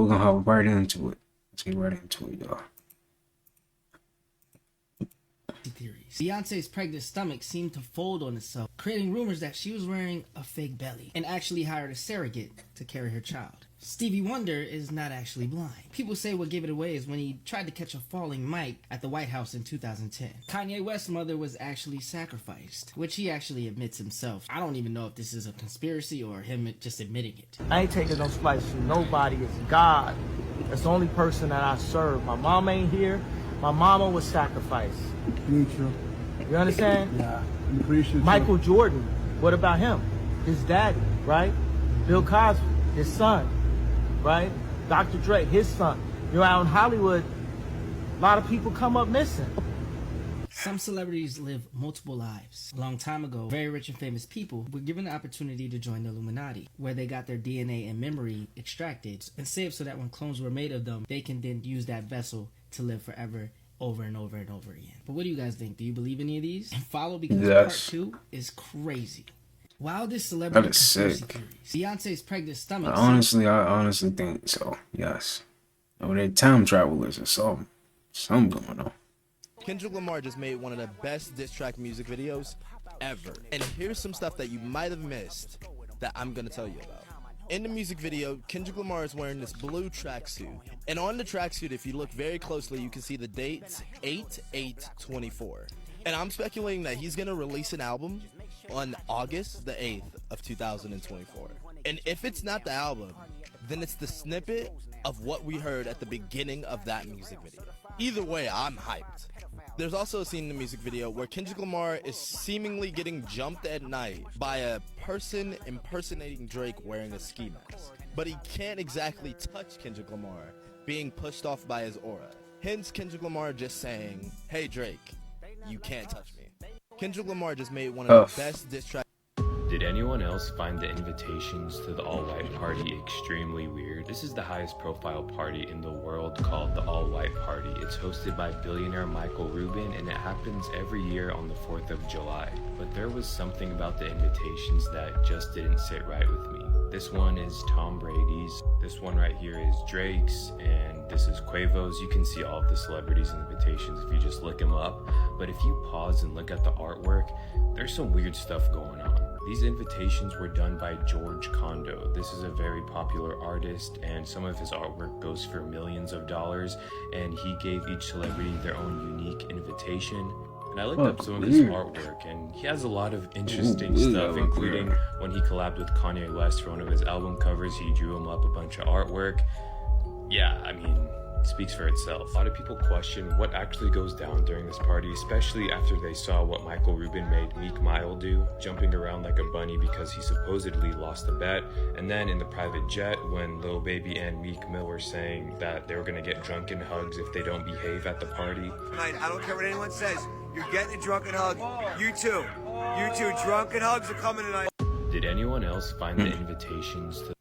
we're gonna hop right into it. Let's get right into it, y'all. Theories. Beyonce's pregnant stomach seemed to fold on itself, creating rumors that she was wearing a fake belly and actually hired a surrogate to carry her child. Stevie Wonder is not actually blind. People say what gave it away is when he tried to catch a falling mic at the White House in 2010. Kanye West's mother was actually sacrificed, which he actually admits himself. I don't even know if this is a conspiracy or him just admitting it. I ain't taking no slice from nobody. It's God. That's the only person that I serve. My mom ain't here. My mama was sacrificed. Future. You understand? Yeah. I appreciate Michael Jordan. What about him? His daddy, right? Bill Cosby, his son, right? Dr. Dre, his son. You're out in Hollywood, a lot of people come up missing. Some celebrities live multiple lives. A long time ago, very rich and famous people were given the opportunity to join the Illuminati, where they got their DNA and memory extracted and saved so that when clones were made of them, they can then use that vessel to live forever, over and over and over again. But what do you guys think? Do you believe any of these? And follow, because part 2 is crazy. Wildest celebrity conspiracy theories. Beyonce's pregnant stomach. I honestly think so. Yes. Oh, they time travelers or something going on. Kendrick Lamar just made one of the best diss track music videos ever. And here's some stuff that you might have missed that I'm gonna tell you about. In the music video, Kendrick Lamar is wearing this blue tracksuit. And on the tracksuit, if you look very closely, you can see the dates 8/8/24. And I'm speculating that he's gonna release an album on August the 8th of 2024. And if it's not the album, then it's the snippet of what we heard at the beginning of that music video. Either way, I'm hyped. There's also a scene in the music video where Kendrick Lamar is seemingly getting jumped at night by a person impersonating Drake wearing a ski mask. But he can't exactly touch Kendrick Lamar, being pushed off by his aura. Hence Kendrick Lamar just saying, "Hey Drake, you can't touch me." Kendrick Lamar just made one of the best diss tracks. Did anyone else find the invitations to the all-white party extremely weird? This is the highest profile party in the world called the all-white party. It's hosted by billionaire Michael Rubin and it happens every year on the 4th of July. But there was something about the invitations that just didn't sit right with me. This one is Tom Brady's, this one right here is Drake's, and this is Quavo's. You can see all of the celebrities' invitations if you just look them up. But if you pause and look at the artwork, there's some weird stuff going on. These invitations were done by George Condo. This is a very popular artist and some of his artwork goes for millions of dollars, and he gave each celebrity their own unique invitation. And I looked up some of his artwork and he has a lot of interesting stuff, including when he collabed with Kanye West for one of his album covers, he drew him up a bunch of artwork. Yeah, I mean, it speaks for itself. A lot of people question what actually goes down during this party, especially after they saw what Michael Rubin made Meek Mill do, jumping around like a bunny because he supposedly lost a bet. And then in the private jet, when Lil Baby and Meek Mill were saying that they were gonna get drunken hugs if they don't behave at the party. I don't care what anyone says. You're getting a drunken hug. You too. You too. Drunken hugs are coming tonight. Did anyone else find the invitations to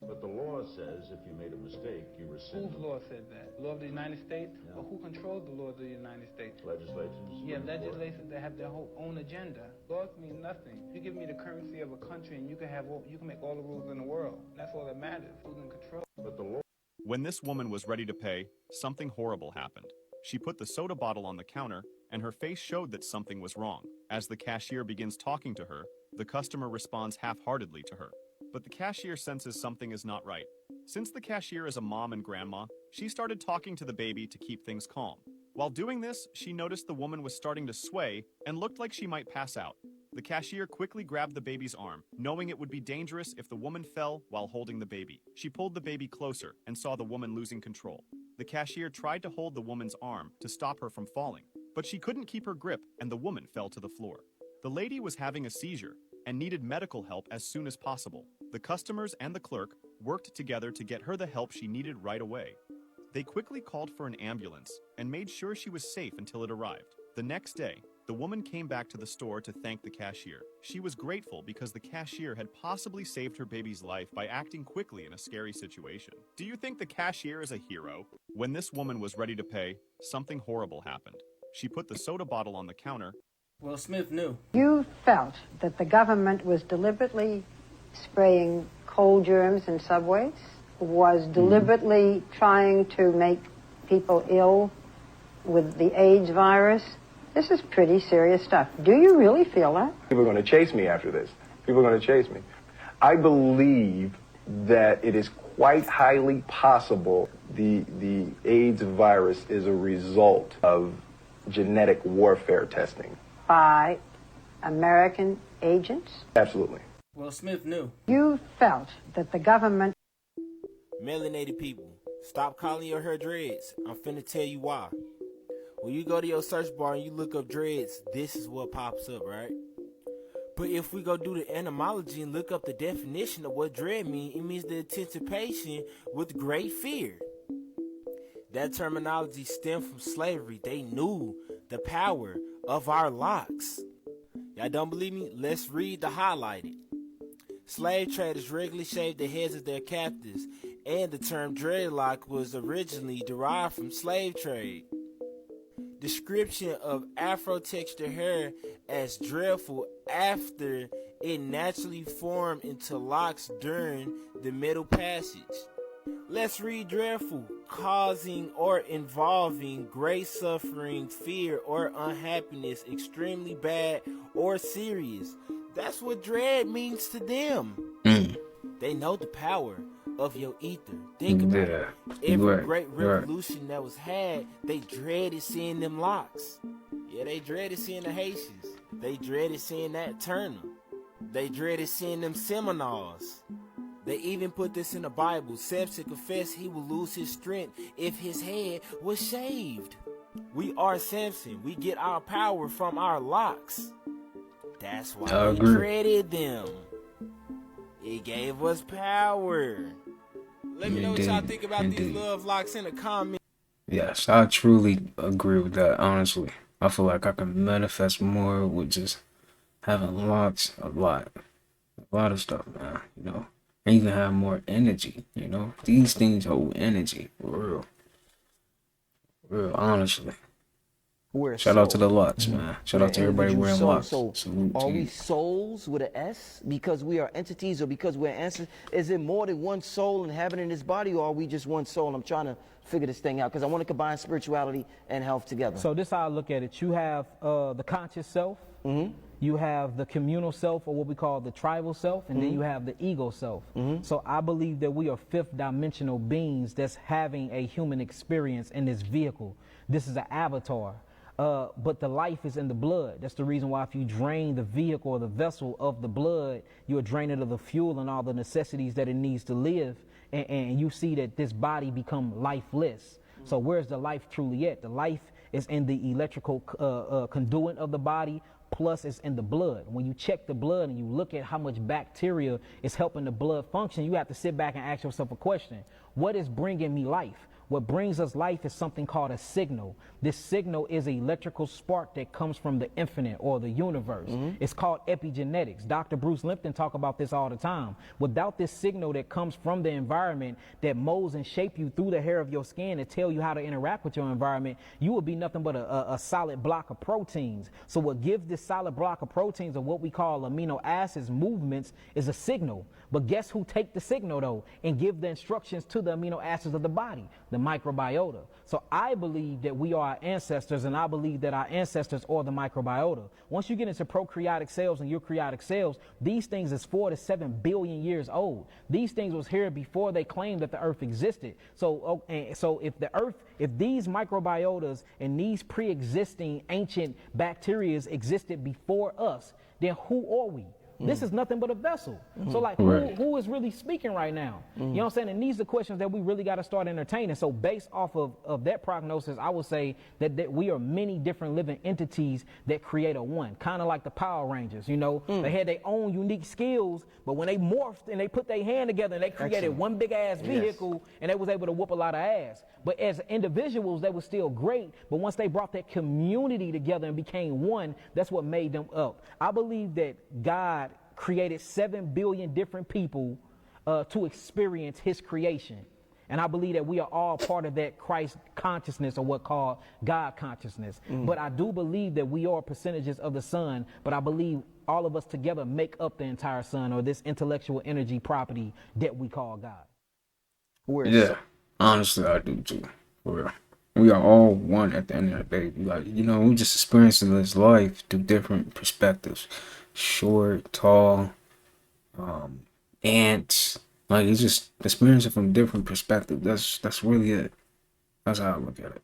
But the law says if you made a mistake, you rescind. Whose law said that? Law of the United States? Yeah. Well, who controls the law of the United States? Legislators. Yeah, legislators that have their whole own agenda. Laws mean nothing. You give me the currency of a country and you can make all the rules in the world. That's all that matters. Who's in control? But the law. When this woman was ready to pay, something horrible happened. She put the soda bottle on the counter and her face showed that something was wrong. As the cashier begins talking to her, the customer responds half-heartedly to her. But the cashier senses something is not right. Since the cashier is a mom and grandma, she started talking to the baby to keep things calm. While doing this, she noticed the woman was starting to sway and looked like she might pass out. The cashier quickly grabbed the baby's arm, knowing it would be dangerous if the woman fell while holding the baby. She pulled the baby closer and saw the woman losing control. The cashier tried to hold the woman's arm to stop her from falling, but she couldn't keep her grip and the woman fell to the floor. The lady was having a seizure and needed medical help as soon as possible. The customers and the clerk worked together to get her the help she needed right away. They quickly called for an ambulance and made sure she was safe until it arrived. The next day, The woman came back to the store to thank the cashier. She was grateful because the cashier had possibly saved her baby's life by acting quickly in a scary situation. Do you think the cashier is a hero? When this woman was ready to pay, something horrible happened. She put the soda bottle on the counter. Will Smith knew. You felt that the government was deliberately spraying cold germs in subways, was deliberately trying to make people ill with the AIDS virus. This is pretty serious stuff. Do you really feel that? People are going to chase me after this. People are going to chase me. I believe that it is quite highly possible the AIDS virus is a result of genetic warfare testing. By American agents? Absolutely. Will Smith knew. You felt that the government... Melanated people, stop calling your hair dreads. I'm finna tell you why. When you go to your search bar and you look up dreads, this is what pops up, right? But if we go do the etymology and look up the definition of what dread means, it means the anticipation with great fear. That terminology stemmed from slavery. They knew the power of our locks. Y'all don't believe me? Let's read the highlighted. Slave traders regularly shaved the heads of their captives, and the term dreadlock was originally derived from slave trade. Description of Afro-textured hair as dreadful after it naturally formed into locks during the Middle Passage. Let's read dreadful, causing or involving great suffering, fear, or unhappiness, extremely bad or serious. That's what dread means to them. They know the power of your ether. Think about it. Every great revolution that was had, they dreaded seeing them locks. Yeah, they dreaded seeing the Haitians. They dreaded seeing that Turner. They dreaded seeing them Seminoles. They even put this in the Bible. Samson confessed he would lose his strength if his head was shaved. We are Samson. We get our power from our locks. That's why we dreaded them. It gave us power. Let me know what y'all think about these love locks in the comments. Yes, I truly agree with that, honestly. I feel like I can manifest more with just having locks a lot of stuff, man, you know. And you can have more energy, you know. These things hold energy, for real, honestly. Shout out to the locks, man. Shout out to everybody wearing locks. So are we souls with an S because we are entities or because we're ancestors? Is it more than one soul inhabiting this body, or are we just one soul? I'm trying to figure this thing out because I want to combine spirituality and health together. So this is how I look at it. You have the conscious self, you have the communal self, or what we call the tribal self, and then you have the ego self. So I believe that we are fifth dimensional beings that's having a human experience in this vehicle. This is an avatar. But the life is in the blood. That's the reason why if you drain the vehicle or the vessel of the blood, you're draining of the fuel and all the necessities that it needs to live. And you see that this body become lifeless. So where's the life truly at? The life is in the electrical conduit of the body, plus it's in the blood. When you check the blood and you look at how much bacteria is helping the blood function, you have to sit back and ask yourself a question. What is bringing me life? What brings us life is something called a signal. This signal is an electrical spark that comes from the infinite or the universe. It's called epigenetics. Dr. Bruce Lipton talk about this all the time. Without this signal that comes from the environment that molds and shape you through the hair of your skin and tell you how to interact with your environment, you will be nothing but a solid block of proteins. So what gives this solid block of proteins, or what we call amino acids movements, is a signal. But guess who take the signal though and give the instructions to the amino acids of the body? The microbiota. So I believe that we are our ancestors, and I believe that our ancestors are the microbiota. Once you get into prokaryotic cells and eukaryotic cells, these things is 4 to 7 billion years old. These things was here before they claimed that the earth existed. So if these microbiotas and these pre-existing ancient bacteria existed before us, then who are we? This is nothing but a vessel. So like, who is really speaking right now? You know what I'm saying? And these are questions that we really got to start entertaining. So based off of that prognosis, I would say that we are many different living entities that create a one, kind of like the Power Rangers, you know? They had their own unique skills, but when they morphed and they put their hand together and they created one big ass vehicle and they was able to whoop a lot of ass. But as individuals, they were still great. But once they brought that community together and became one, that's what made them up. I believe that God created 7 billion different people to experience his creation. And I believe that we are all part of that Christ consciousness, or what called God consciousness. But I do believe that we are percentages of the sun, but I believe all of us together make up the entire sun, or this intellectual energy property that we call God. Yeah, honestly, I do too. For real. We are all one at the end of the day. Like, you know, we just experiencing this life through different perspectives. Short, tall, ants. Like, it's just experiencing from different perspectives. That's really it. That's how I look at it.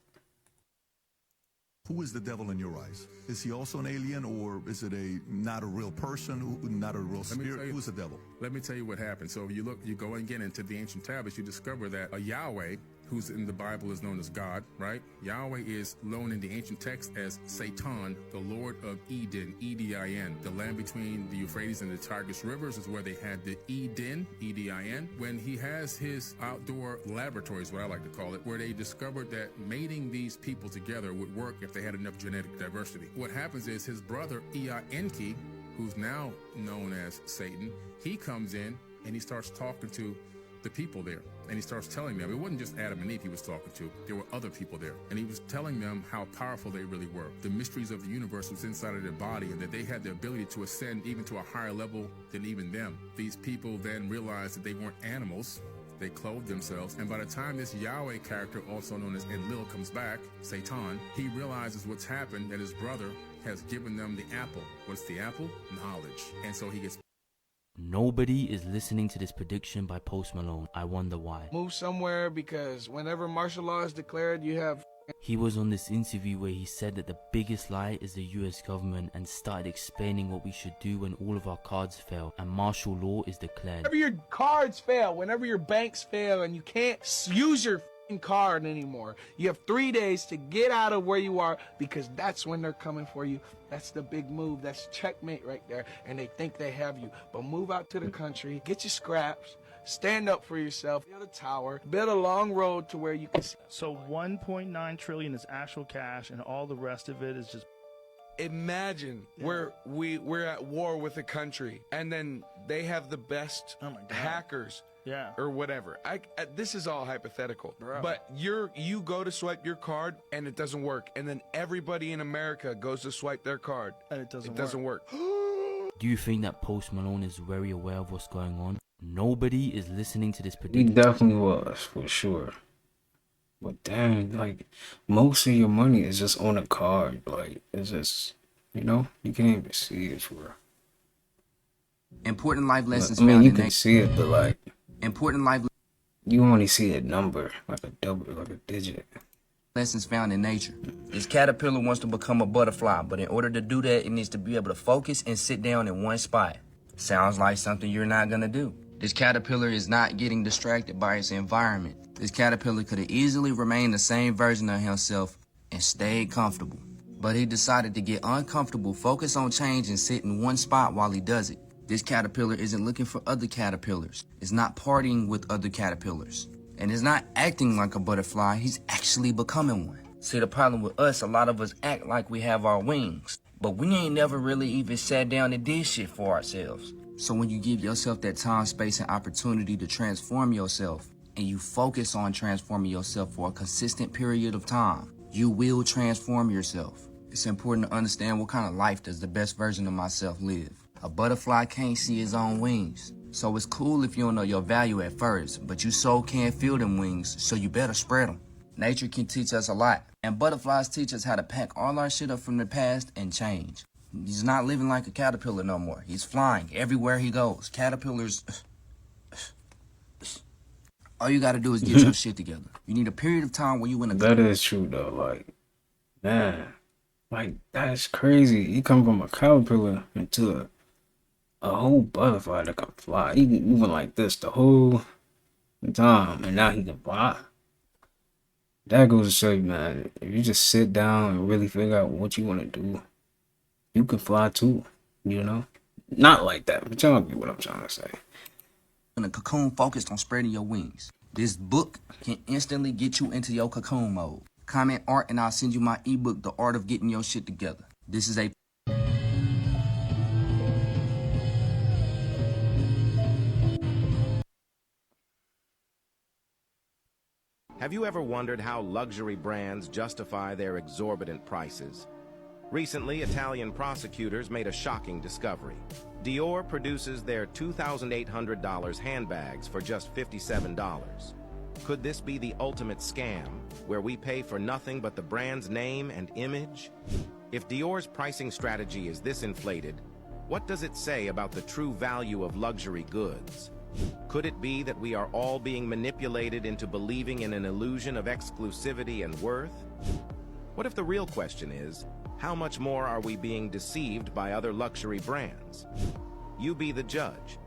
Who is the devil in your eyes? Is he also an alien, or is it not a real person, not a real spirit? Who's the devil? Let me tell you what happened. So if you look, you go again into the ancient tablets, you discover that a Yahweh, who's in the Bible, is known as God, right? Yahweh is known in the ancient text as Satan, the Lord of Eden, E-D-I-N. The land between the Euphrates and the Tigris rivers is where they had the Eden, E-D-I-N. When he has his outdoor laboratories, what I like to call it, where they discovered that mating these people together would work if they had enough genetic diversity. What happens is his brother, Enki, who's now known as Satan, he comes in and he starts talking to the people there. And he starts telling them, it wasn't just Adam and Eve he was talking to, there were other people there. And he was telling them how powerful they really were. The mysteries of the universe was inside of their body, and that they had the ability to ascend even to a higher level than even them. These people then realized that they weren't animals. They clothed themselves. And by the time this Yahweh character, also known as Enlil, comes back, Satan, he realizes what's happened, that his brother has given them the apple. What's the apple? Knowledge. And so he gets... Nobody is listening to this prediction by Post Malone. I wonder why. Move somewhere, because whenever martial law is declared, you have... He was on this interview where he said that the biggest lie is the US government, and started explaining what we should do when all of our cards fail and martial law is declared. Whenever your cards fail, whenever your banks fail, and you can't use your card anymore, you have 3 days to get out of where you are, because that's when they're coming for you. That's the big move. That's checkmate right there. And they think they have you. But move out to the country, get your scraps, stand up for yourself, build a tower, build a long road to where you can see. So 1.9 trillion is actual cash, and all the rest of it is just... Imagine we're at war with a country, and then they have the best hackers. Yeah. Or whatever. This is all hypothetical. Bro. But you go to swipe your card and it doesn't work, and then everybody in America goes to swipe their card and it doesn't work. Do you think that Post Malone is very aware of what's going on? Nobody is listening to this He prediction. definitely was, for sure. But dang, like, most of your money is just on a card. Like, it's just, you know, you can't even see it for real. Important life lessons. I mean, found you in can see it, but like, important life. You only see a number, like a double, like a digit. Lessons found in nature. This caterpillar wants to become a butterfly, but in order to do that, it needs to be able to focus and sit down in one spot. Sounds like something you're not gonna do. This caterpillar is not getting distracted by its environment. This caterpillar could have easily remained the same version of himself and stayed comfortable. But he decided to get uncomfortable, focus on change, and sit in one spot while he does it. This caterpillar isn't looking for other caterpillars. It's not partying with other caterpillars. And it's not acting like a butterfly, he's actually becoming one. See, the problem with us, a lot of us act like we have our wings, but we ain't never really even sat down and did shit for ourselves. So when you give yourself that time, space, and opportunity to transform yourself, and you focus on transforming yourself for a consistent period of time, you will transform yourself. It's important to understand what kind of life does the best version of myself live. A butterfly can't see his own wings. So it's cool if you don't know your value at first, but you so can't feel them wings, so you better spread them. Nature can teach us a lot, and butterflies teach us how to pack all our shit up from the past and change. He's not living like a caterpillar no more. He's flying everywhere he goes. Caterpillars, all you gotta do is get your shit together. You need a period of time where you in a... That is true though, like, man, like, that's crazy. He come from a caterpillar into a whole butterfly that can fly. He been moving like this the whole time, and now he can fly. That goes to show you, man, if you just sit down and really figure out what you want to do, you can fly too, you know? Not like that, but y'all get what I'm trying to say. In a cocoon focused on spreading your wings. This book can instantly get you into your cocoon mode. Comment art and I'll send you my ebook, The Art of Getting Your Shit Together. This is a Have you ever wondered how luxury brands justify their exorbitant prices? Recently, Italian prosecutors made a shocking discovery. Dior produces their $2,800 handbags for just $57. Could this be the ultimate scam, where we pay for nothing but the brand's name and image? If Dior's pricing strategy is this inflated, what does it say about the true value of luxury goods? Could it be that we are all being manipulated into believing in an illusion of exclusivity and worth? What if the real question is, how much more are we being deceived by other luxury brands? You be the judge.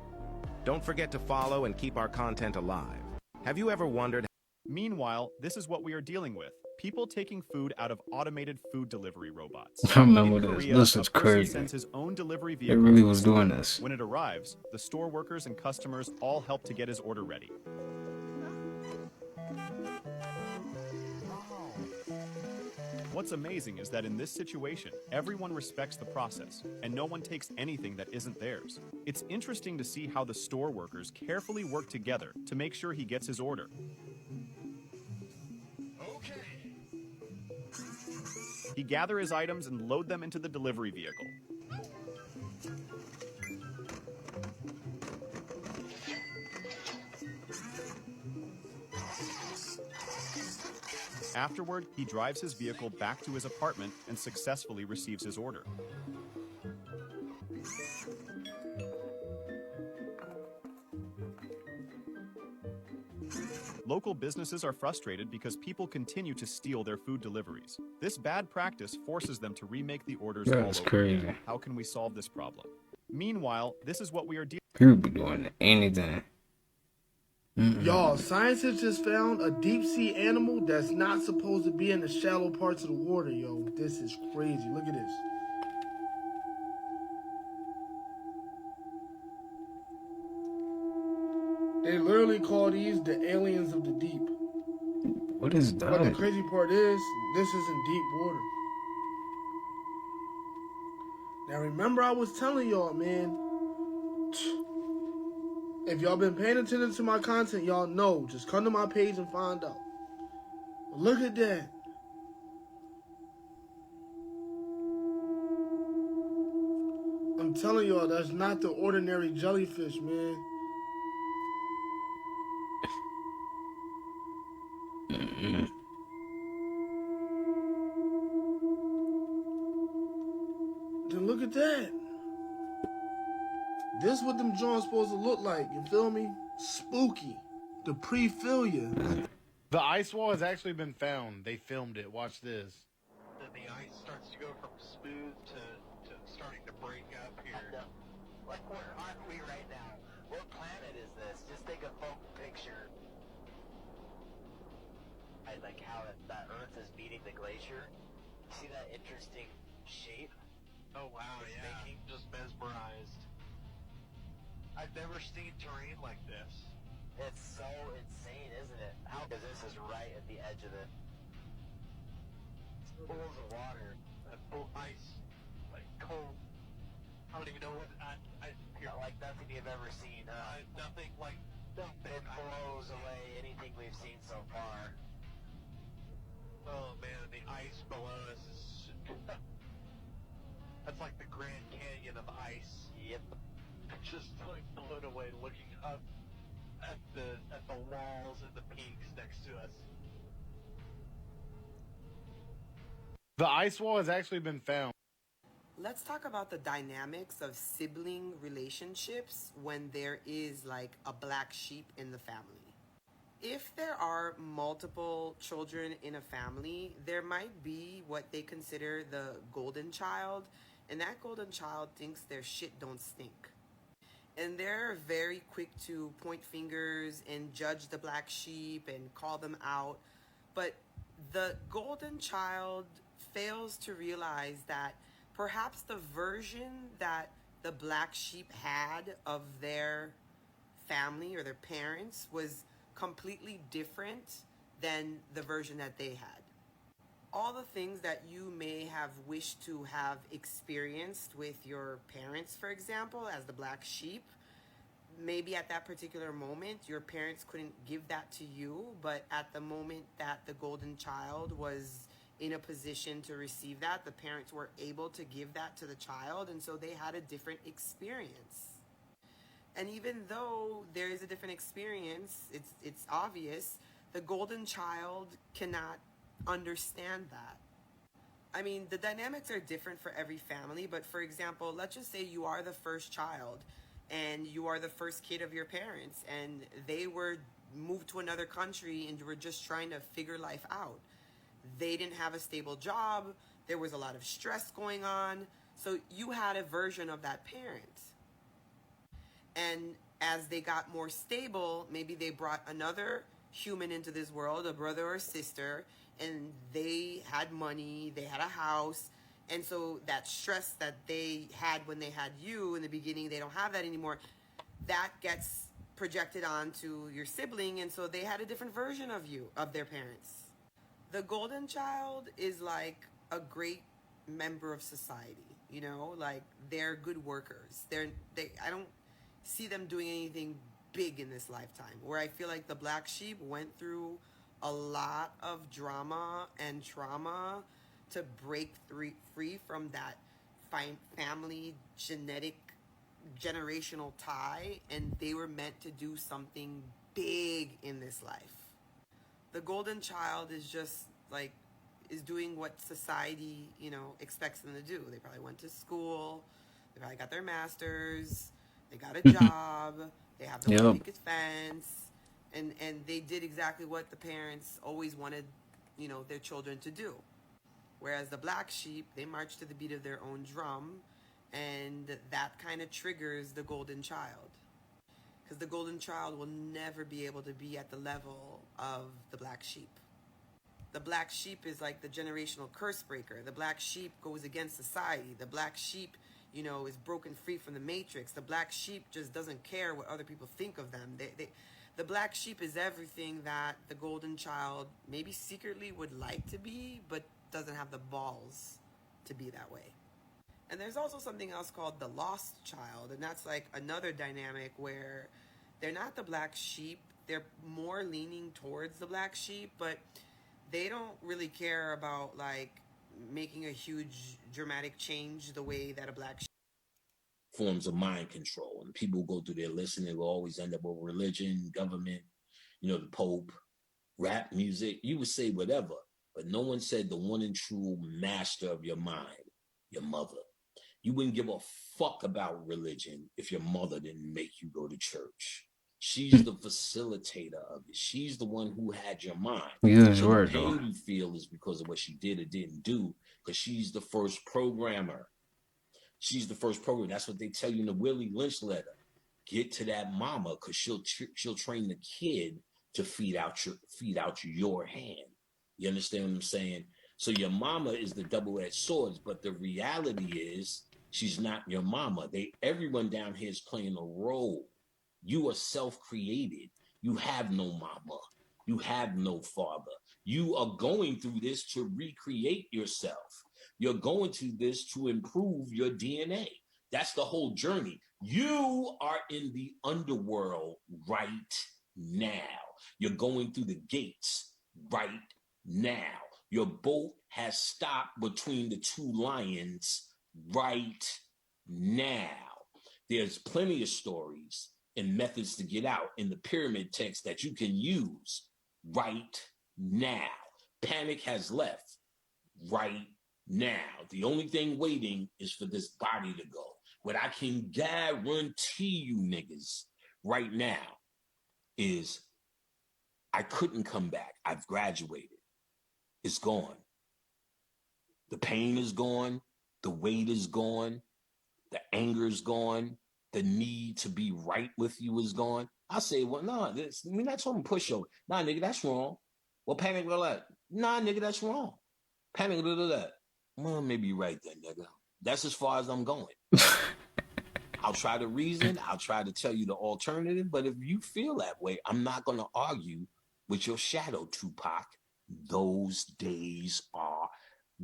Don't forget to follow and keep our content alive. Have you ever wondered? Meanwhile, this is what we are dealing with. People taking food out of automated food delivery robots. I remember In this. Korea, This a is person crazy. sends his own delivery They vehicle really to was the store. doing this. When it arrives, the store workers and customers all help to get his order ready. What's amazing is that in this situation, everyone respects the process, and no one takes anything that isn't theirs. It's interesting to see how the store workers carefully work together to make sure he gets his order. He gather his items and load them into the delivery vehicle. Afterward, he drives his vehicle back to his apartment and successfully receives his order. Local businesses are frustrated because people continue to steal their food deliveries. This bad practice forces them to remake the orders all That's over crazy. again. How can we solve this problem? Meanwhile, this is what we are dealing with. People be doing anything. Y'all, scientists just found a deep sea animal that's not supposed to be in the shallow parts of the water, yo. This is crazy. Look at this. They literally call these the aliens of the deep. What is But the that? crazy part is, this is in deep water. Now remember I was telling y'all, man, if y'all been paying attention to my content, y'all know. Just come to my page and find out. But look at that. I'm telling y'all, that's not the ordinary jellyfish, man. Then look at that. This what them joints supposed to look like, you feel me? Spooky. The pre-failure. The ice wall has actually been found. They filmed it. Watch this. The ice starts to go from smooth to starting to break up here. Like, where aren't we right now? What planet is this? Just take a photo picture. I like how that Earth is meeting the glacier. See that interesting shape? Oh wow, it's making? Just mesmerized. I've never seen terrain like this. It's so insane, isn't it? How? Because this is right at the edge of it. Pools of water. Ice. Like cold. I don't even know what like nothing you've ever seen. Nothing like it blows away anything we've seen so far. Oh man, the ice below us is that's like the Grand Canyon of ice. Yep. Just like blown away looking up at the walls and the peaks next to us. The ice wall has actually been found. Let's talk about the dynamics of sibling relationships when there is like a black sheep in the family. If there are multiple children in a family, there might be what they consider the golden child, and that golden child thinks their shit don't stink. And they're very quick to point fingers and judge the black sheep and call them out. But the golden child fails to realize that perhaps the version that the black sheep had of their family or their parents was completely different than the version that they had. All the things that you may have wished to have experienced with your parents, for example, as the black sheep, maybe at that particular moment your parents couldn't give that to you, but at the moment that the golden child was in a position to receive that, the parents were able to give that to the child, and so they had a different experience. And even though there is a different experience, it's obvious, the golden child cannot understand that. I mean, the dynamics are different for every family, but for example, let's just say you are the first child and you are the first kid of your parents and they were moved to another country and were just trying to figure life out. They didn't have a stable job, there was a lot of stress going on, so you had a version of that parent. And as they got more stable, maybe they brought another human into this world, a brother or sister, and they had money, they had a house, and so that stress that they had when they had you in the beginning, they don't have that anymore. That gets projected onto your sibling, and so they had a different version of you, of their parents. The golden child is like a great member of society, you know, like they're good workers. I don't see them doing anything big in this lifetime, where I feel like the black sheep went through a lot of drama and trauma to break free from that family genetic generational tie, and they were meant to do something big in this life. The golden child is just like is doing what society, you know, expects them to do. They probably went to school, they probably got their masters, they got a job, they have the white picket fence, and they did exactly what the parents always wanted, you know, their children to do. Whereas the black sheep, they march to the beat of their own drum, and that kind of triggers the golden child. Because the golden child will never be able to be at the level of the black sheep. The black sheep is like the generational curse breaker. The black sheep goes against society. The black sheep, you know, is broken free from the matrix. The black sheep just doesn't care what other people think of them. The black sheep is everything that the golden child maybe secretly would like to be, but doesn't have the balls to be that way. And there's also something else called the lost child, and that's like another dynamic where they're not the black sheep, they're more leaning towards the black sheep, but they don't really care about like making a huge dramatic change the way that a black sheep forms of mind control, and people go through their list and they will always end up with religion, government, you know, the Pope, rap music. You would say whatever, but no one said the one and true master of your mind, your mother. You wouldn't give a fuck about religion if your mother didn't make you go to church. She's the facilitator of it. She's the one who had your mind. Use So word the though. pain you feel is because of what she did or didn't do, because she's the first programmer. She's the first programmer. That's what they tell you in the Willie Lynch letter. Get to that mama, because she'll train the kid to feed out your hand. You understand what I'm saying? So your mama is the double-edged swords, but the reality is she's not your mama. Everyone down here is playing a role. You are self-created. You have no mama. You have no father. You are going through this to recreate yourself. You're going through this to improve your DNA. That's the whole journey. You are in the underworld right now. You're going through the gates right now. Your boat has stopped between the two lions right now. There's plenty of stories and methods to get out in the pyramid text that you can use right now. Panic has left right now. The only thing waiting is for this body to go. What I can guarantee you niggas right now is I couldn't come back. I've graduated. It's gone. The pain is gone. The weight is gone. The anger is gone. The need to be right with you is gone. I say, well, nah, we're not talking pushover. Nah, nigga, that's wrong. Well, panic roulette. Nah, nigga, that's wrong. Panic roulette. Well, maybe you're right then, nigga. That's as far as I'm going. I'll try to reason. I'll try to tell you the alternative. But if you feel that way, I'm not going to argue with your shadow, Tupac. Those days are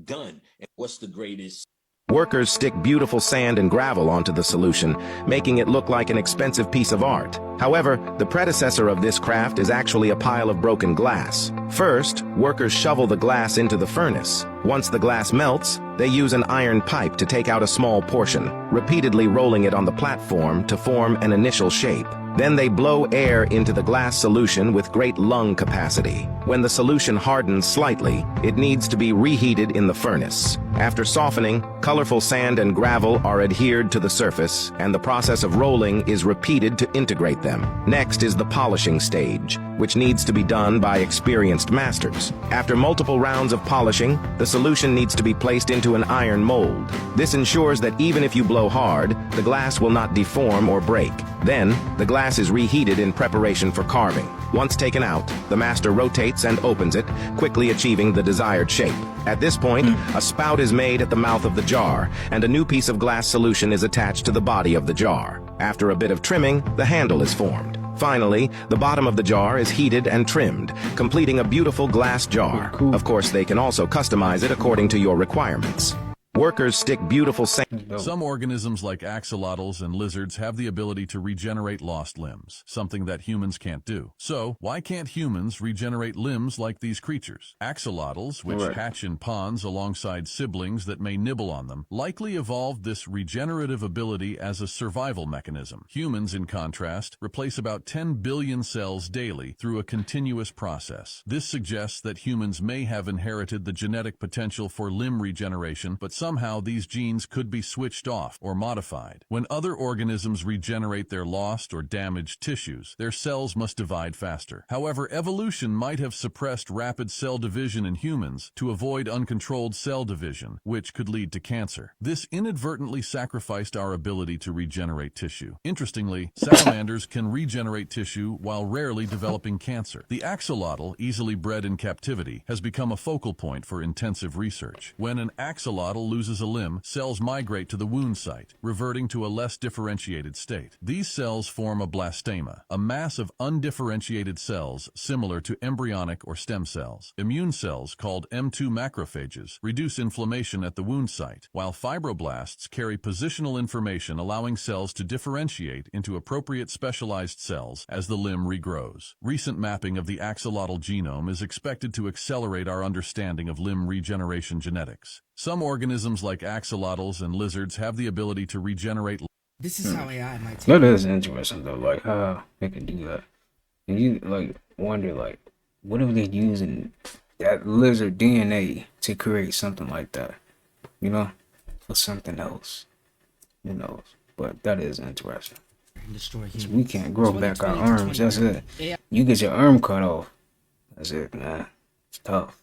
done. And what's the greatest? Workers stick beautiful sand and gravel onto the solution, making it look like an expensive piece of art. However, the predecessor of this craft is actually a pile of broken glass. First, workers shovel the glass into the furnace. Once the glass melts, they use an iron pipe to take out a small portion, repeatedly rolling it on the platform to form an initial shape. Then they blow air into the glass solution with great lung capacity. When the solution hardens slightly, it needs to be reheated in the furnace. After softening, colorful sand and gravel are adhered to the surface, and the process of rolling is repeated to integrate them. Next is the polishing stage, which needs to be done by experienced masters. After multiple rounds of polishing, the solution needs to be placed into an iron mold. This ensures that even if you blow hard, the glass will not deform or break. Then, the glass is reheated in preparation for carving. Once taken out, the master rotates and opens it, quickly achieving the desired shape. At this point, a spout is made at the mouth of the jar, and a new piece of glass solution is attached to the body of the jar. After a bit of trimming, the handle is formed. Finally, the bottom of the jar is heated and trimmed, completing a beautiful glass jar. Of course, they can also customize it according to your requirements. Workers stick beautiful sand. Some organisms like axolotls and lizards have the ability to regenerate lost limbs, something that humans can't do. So, why can't humans regenerate limbs like these creatures? Axolotls, which hatch in ponds alongside siblings that may nibble on them, likely evolved this regenerative ability as a survival mechanism. Humans, in contrast, replace about 10 billion cells daily through a continuous process. This suggests that humans may have inherited the genetic potential for limb regeneration, but somehow these genes could be switched off or modified. When other organisms regenerate their lost or damaged tissues, their cells must divide faster. However, evolution might have suppressed rapid cell division in humans to avoid uncontrolled cell division, which could lead to cancer. This inadvertently sacrificed our ability to regenerate tissue. Interestingly, salamanders can regenerate tissue while rarely developing cancer. The axolotl, easily bred in captivity, has become a focal point for intensive research. When an axolotl loses a limb, cells migrate to the wound site, reverting to a less differentiated state. These cells form a blastema, a mass of undifferentiated cells similar to embryonic or stem cells. Immune cells, called M2 macrophages, reduce inflammation at the wound site, while fibroblasts carry positional information allowing cells to differentiate into appropriate specialized cells as the limb regrows. Recent mapping of the axolotl genome is expected to accelerate our understanding of limb regeneration genetics. Some organisms like axolotls and lizards have the ability to regenerate. This is how AI might take. That is interesting though, like how they can do that. And you like wonder like, what if they're using that lizard DNA to create something like that? You know, for something else. Who knows? But that is interesting. We can't grow back our arms. That's it. You get your arm cut off. That's it, man. It's tough.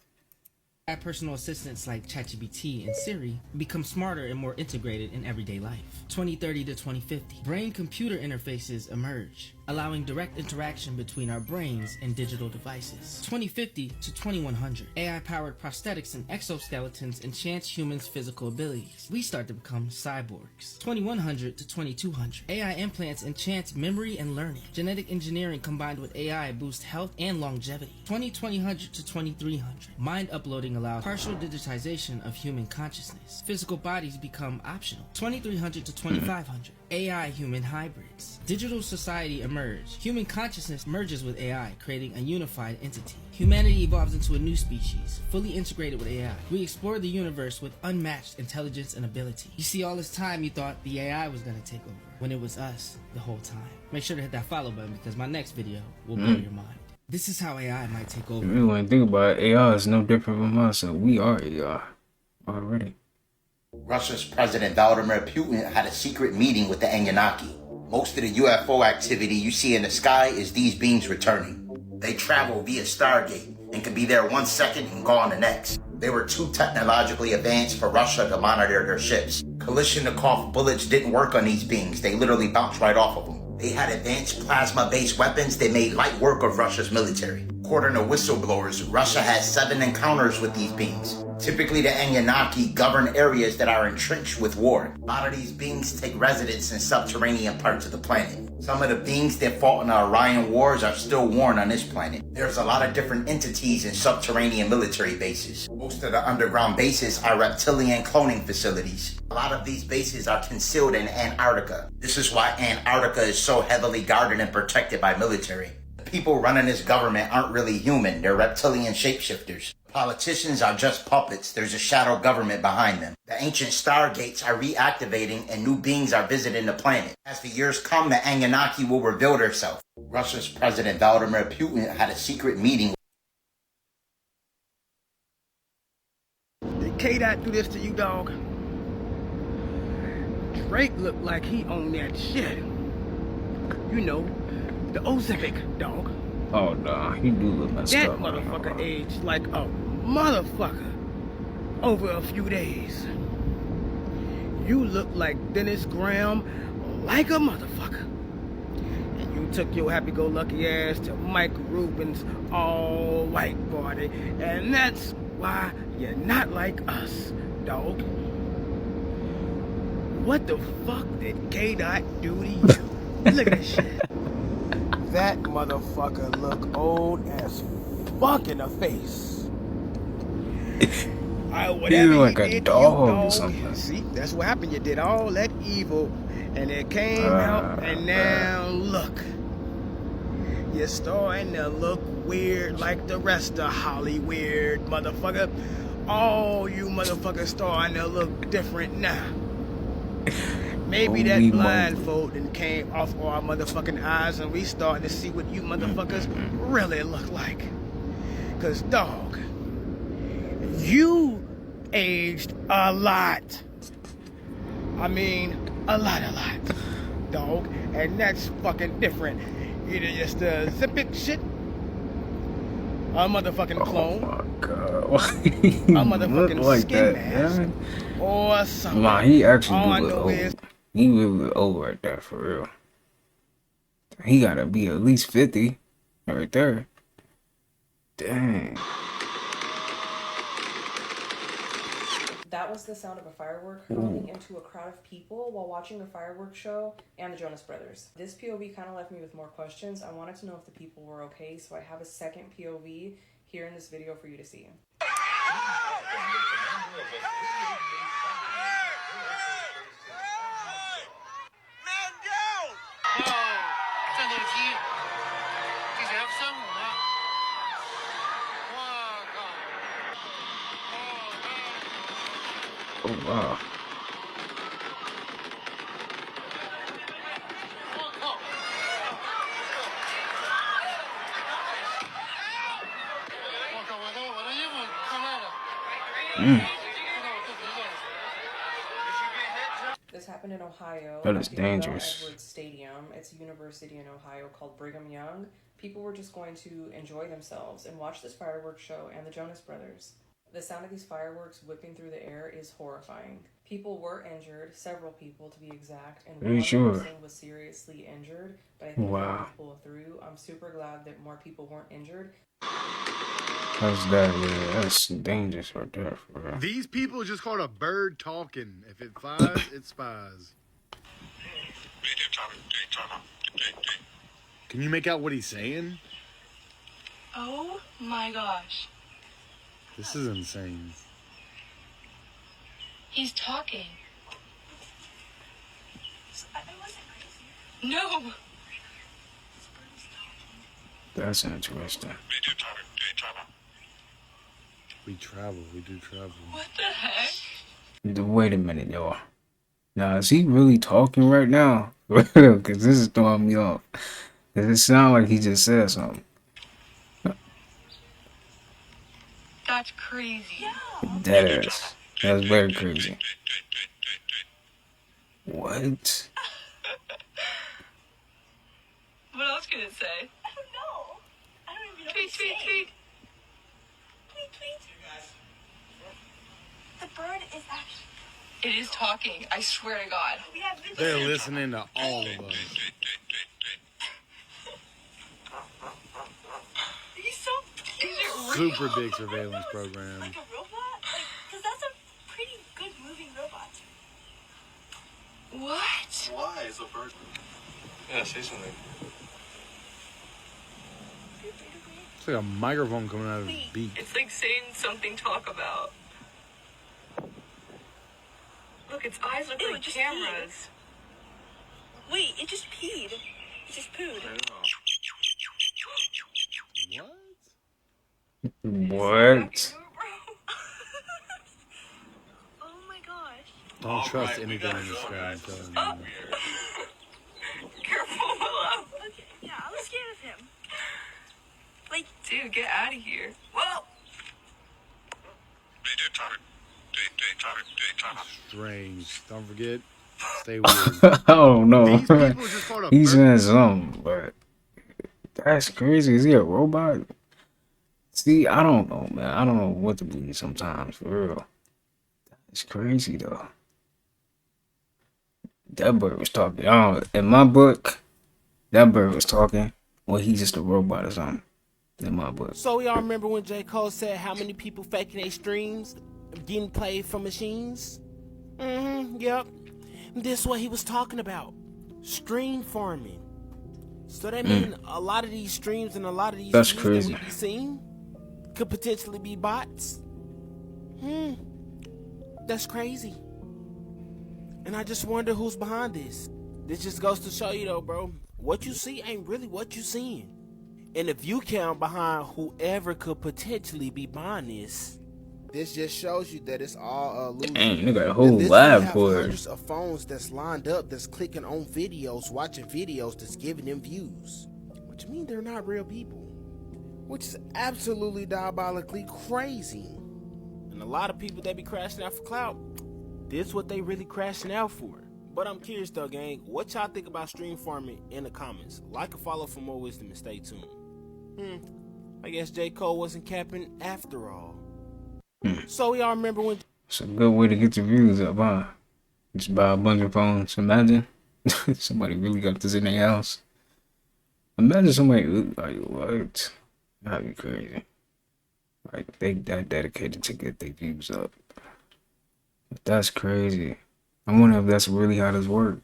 Personal assistants like ChatGPT and Siri become smarter and more integrated in everyday life. 2030 to 2050, brain-computer interfaces emerge, allowing direct interaction between our brains and digital devices. 2050 to 2100, AI-powered prosthetics and exoskeletons enhance humans' physical abilities. We start to become cyborgs. 2100 to 2200, AI implants enhance memory and learning. Genetic engineering combined with AI boosts health and longevity. 2200 to 2300, mind uploading allows partial digitization of human consciousness. Physical bodies become optional. 2300 to 2500, AI-human hybrids. Digital society emerge. Human consciousness merges with AI, creating a unified entity. Humanity evolves into a new species, fully integrated with AI. We explore the universe with unmatched intelligence and ability. You see, all this time you thought the AI was going to take over, when it was us the whole time. Make sure to hit that follow button because my next video will blow your mind. This is how AI might take over. If you want to think about it, AI is no different from us, so we are AI already. Russia's President Vladimir Putin had a secret meeting with the Anunnaki. Most of the UFO activity you see in the sky is these beings returning. They travel via Stargate and can be there 1 second and gone the next. They were too technologically advanced for Russia to monitor their ships. Kalashnikov bullets didn't work on these beings. They literally bounced right off of them. They had advanced plasma-based weapons that made light work of Russia's military. According to whistleblowers, Russia has 7 encounters with these beings. Typically, the Anunnaki govern areas that are entrenched with war. A lot of these beings take residence in subterranean parts of the planet. Some of the beings that fought in the Orion Wars are still worn on this planet. There's a lot of different entities in subterranean military bases. Most of the underground bases are reptilian cloning facilities. A lot of these bases are concealed in Antarctica. This is why Antarctica is so heavily guarded and protected by military. The people running this government aren't really human. They're reptilian shapeshifters. Politicians are just puppets. There's a shadow government behind them. The ancient stargates are reactivating and new beings are visiting the planet. As the years come, the Anunnaki will reveal themselves. Russia's President Vladimir Putin had a secret meeting. Did K-Dot do this to you, dog? Drake looked like he owned that shit. You know, the Ozempic, dog. Oh, nah, he do look messed that up. That motherfucker aged like a motherfucker over a few days. You look like Dennis Graham like a motherfucker. And you took your happy-go-lucky ass to Mike Rubin's all-white party. And that's why you're not like us, dog. What the fuck did K-Dot do to you? Look at this shit. That motherfucker look old as fuck in the face. He's like a dog or something. See, that's what happened. You did all that evil, and it came out, and now look. You're starting to look weird like the rest of Hollywood, motherfucker. All you motherfuckers starting to look different now. Maybe that blindfold and came off our motherfucking eyes and we starting to see what you motherfuckers really look like. Cause dog, you aged a lot. I mean, a lot, dog. And that's fucking different. Either just a zipic shit, a motherfucking clone, a motherfucking like skin that, mask, man. or something. Nah, he actually All I do look know old. is He really look old right there, for real. He gotta be at least 50 right there. Dang. That was the sound of a firework hurling into a crowd of people while watching a fireworks show and the Jonas Brothers. This POV kind of left me with more questions. I wanted to know if the people were okay, so I have a second POV here in this video for you to see. Oh, wow. This happened in Ohio. That is at the dangerous. Bell Edwards Stadium. It's a university in Ohio called Brigham Young. People were just going to enjoy themselves and watch this fireworks show and the Jonas Brothers. The sound of these fireworks whipping through the air is horrifying. People were injured, several people to be exact, and one person was seriously injured, but I think they could pull through. I'm super glad that more people weren't injured. That's that, yeah. That's dangerous right there, for real. These people just called a bird talking. If it flies, it spies. Can you make out what he's saying? Oh my gosh. This is insane. He's talking. No. That's interesting. We do travel. What the heck? Wait a minute, y'all. Now, is he really talking right now? Because this is throwing me off. Does it sound like he just said something? That's crazy. That is. That's very crazy. What? What else can it say? I don't know. I don't even know. Tweet, tweet, tweet. Tweet, tweet. The bird is actually... It is talking. I swear to God. They're listening to all of us. He's so super big surveillance program. Like a robot? Like, cause that's a pretty good moving robot. What? Why is a bird? Yeah, say something. It's like a microphone coming out of his beak. It's like saying something talk about. Look, its eyes look like cameras. Peed. Wait, it just peed. It just pooed. What? Oh my gosh. Don't trust anything in the sky. Oh. Careful, Willow. Okay, yeah, I was scared of him. Like, dude, get out of here. Whoa! Strange. Don't forget, stay weird. I don't know. These people just called a He's bird. in something, but that's crazy. Is he a robot? See, I don't know, man. I don't know what to believe sometimes, for real. It's crazy, though. That bird was talking. I don't, in my book, that bird was talking. Well, he's just a robot or something. In my book. So y'all remember when J. Cole said how many people faking their streams getting played from machines? Yep. This is what he was talking about. Stream farming. So that means a lot of these streams and a lot of these That's views crazy. that we be seeing could potentially be bots. That's crazy. And I just wonder who's behind this. This just goes to show you though, bro, what you see ain't really what you seeing. And if you count behind whoever could potentially be behind this just shows you that it's all illusion. Dang, they got a whole lab for it. Hundreds of phones that's lined up, that's clicking on videos, watching videos, that's giving them views. Which means they're not real people. Which is absolutely diabolically crazy. And a lot of people that be crashing out for clout, this is what they really crashing out for. But I'm curious though, gang, what y'all think about stream farming in the comments? Like and follow for more wisdom and stay tuned. I guess J. Cole wasn't capping after all. So y'all remember when... It's a good way to get your views up, huh? Just buy a bunch of phones. Imagine somebody really got this in their house. Imagine somebody like, what? That'd be crazy. Like, they that dedicated to get their views up. But that's crazy. I wonder if that's really how this works.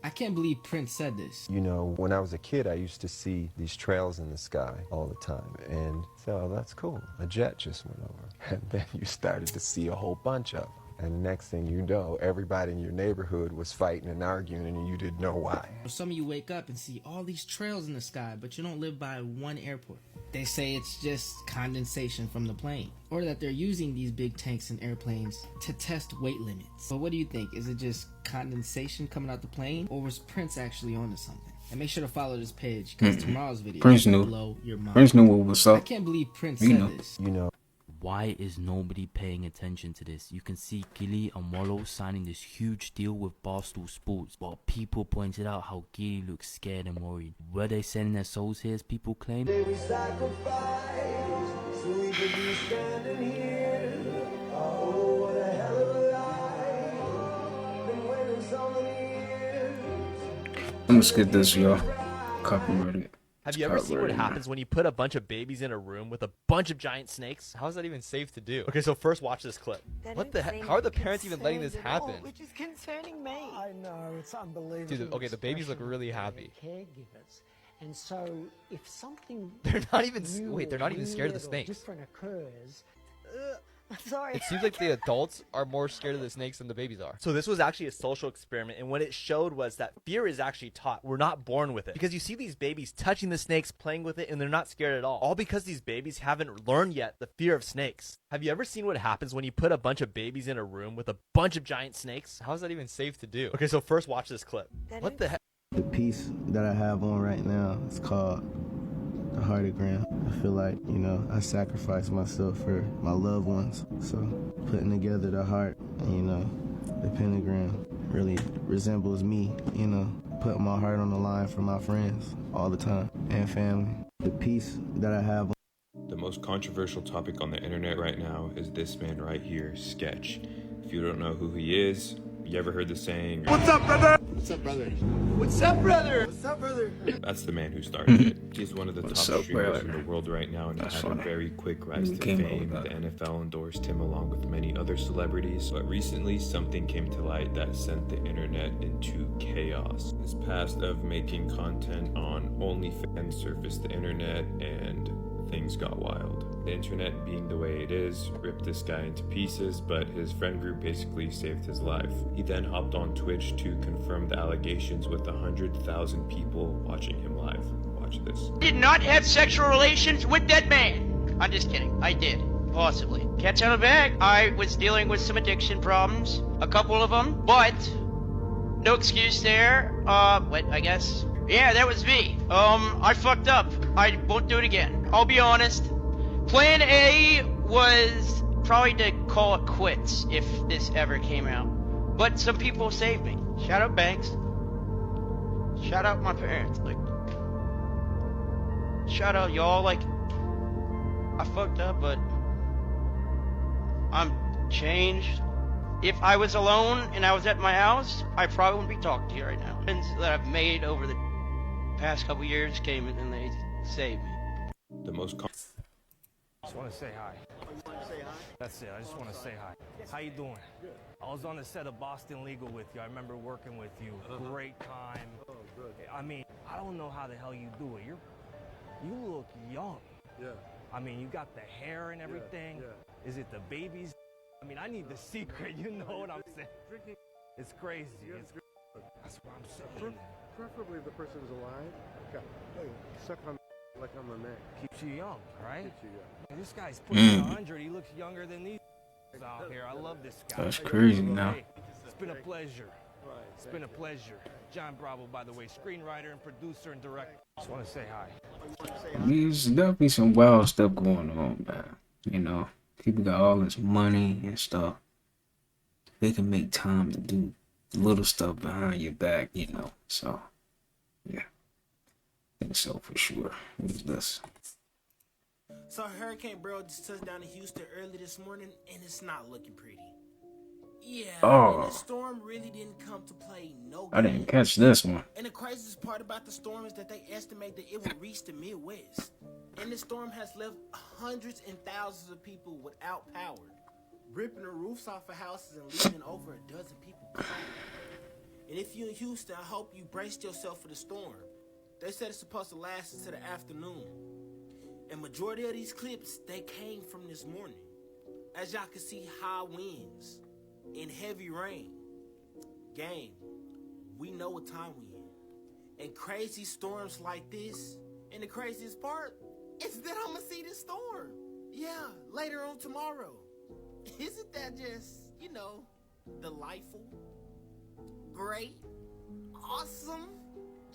I can't believe Prince said this. You know, when I was a kid, I used to see these trails in the sky all the time. And so that's cool. A jet just went over. And then you started to see a whole bunch of them. And next thing you know, everybody in your neighborhood was fighting and arguing and you didn't know why. Some of you wake up and see all these trails in the sky, but you don't live by one airport. They say it's just condensation from the plane, or that they're using these big tanks and airplanes to test weight limits. But what do you think? Is it just condensation coming out the plane, or was Prince actually onto something? And make sure to follow this page, because tomorrow's video Prince will knew. blow your mind. Prince knew what was up. I can't believe Prince said this. You know. Why is nobody paying attention to this? You can see Gilly and Wallow signing this huge deal with Barstool Sports, while people pointed out how Gilly looks scared and worried. Were they selling their souls here as people claim? We sacrifice so we could be standing here. Oh, what a hell of a life. Been waiting so many years. I'm gonna skip this, y'all. Copyrighted. Have you ever seen what happens when you put a bunch of babies in a room with a bunch of giant snakes? How is that even safe to do? Okay, so first watch this clip. What the heck? How are the parents even letting this happen? Which is concerning me. I know, it's unbelievable. Dude, okay, the babies look really happy. Caregivers. And so if something They're not even scared of the snakes. Different occurs. Sorry. It seems like the adults are more scared of the snakes than the babies are. So this was actually a social experiment, and what it showed was that fear is actually taught. We're not born with it. Because you see these babies touching the snakes, playing with it, and they're not scared at all. All because these babies haven't learned yet the fear of snakes. Have you ever seen what happens when you put a bunch of babies in a room with a bunch of giant snakes? How is that even safe to do? Okay, so first watch this clip. What the heck? The piece that I have on right now is called the heartogram. I feel like, you know, I sacrificed myself for my loved ones. So putting together the heart and, you know, the pentagram really resembles me, you know, putting my heart on the line for my friends all the time and family. The piece that I have. The most controversial topic on the internet right now is this man right here, Sketch. If you don't know who he is, You ever heard the saying, What's up, brother? What's up, brother? What's up, brother? What's up, brother? that's the man who started it. He's one of the What's top up, streamers brother? in the world right now, and he That's had a funny. very quick rise We to came up fame. with The that. NFL endorsed him along with many other celebrities, but recently something came to light that sent the internet into chaos. His past of making content on OnlyFans surfaced the internet, and things got wild. The internet, being the way it is, ripped this guy into pieces, but his friend group basically saved his life. He then hopped on Twitch to confirm the allegations with 100,000 people watching him live. Watch this. Did not have sexual relations with that man. I'm just kidding. I did. Possibly. Cat's out of the bag. I was dealing with some addiction problems. A couple of them. But no excuse there. What, I guess. Yeah, that was me. I fucked up. I won't do it again. I'll be honest. Plan A was probably to call it quits if this ever came out. But some people saved me. Shout out Banks. Shout out my parents. Like, shout out y'all. Like, I fucked up, but I'm changed. If I was alone and I was at my house, I probably wouldn't be talking to you right now. Friends that I've made over the past couple years came in and they saved me. The most Just want to say hi. That's it. I just want to say hi. How you doing? I was on the set of Boston Legal with you. I remember working with you. Great time. I mean, I don't know how the hell you do it. You look young. Yeah. I mean, you got the hair and everything. Yeah. Is it the babies? I mean, I need the secret. You know what I'm saying? Drinking. It's crazy. Yeah, It's That's what I'm saying. Preferably if the person's alive. Okay. Suck on like I'm a man. Keeps you young, right? Keeps you young. And this guy's pushing 100. He looks younger than these out here. I love this guy. That's crazy now. Hey, it's been a pleasure. It's been a pleasure. John Bravo, by the way, screenwriter and producer and director. Just want to say hi. There's definitely some wild stuff going on, man. You know, people got all this money and stuff. They can make time to do little stuff behind your back, you know. So, yeah. I think so for sure. What is this? So Hurricane Bro just touched down in Houston early this morning, and it's not looking pretty. Yeah, Oh. and the storm really didn't come to play no I didn't catch this one. And the craziest part about the storm is that they estimate that it will reach the Midwest. And the storm has left hundreds and thousands of people without power, ripping the roofs off of houses and leaving over a dozen people behind. And if you're in Houston, I hope you braced yourself for the storm. They said it's supposed to last until the afternoon. And majority of these clips, they came from this morning. As y'all can see, high winds and heavy rain. Gang, we know what time we in. And crazy storms like this, and the craziest part is that I'm gonna see this storm. Yeah, later on tomorrow. Isn't that just, delightful? Great? Awesome?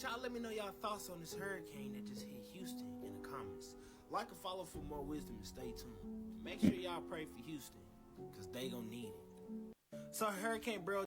Y'all let me know y'all thoughts on this hurricane that just hit Houston in the comments. Like and follow for more wisdom and stay tuned. Make sure y'all pray for Houston, because they gonna need it. So Hurricane Bro.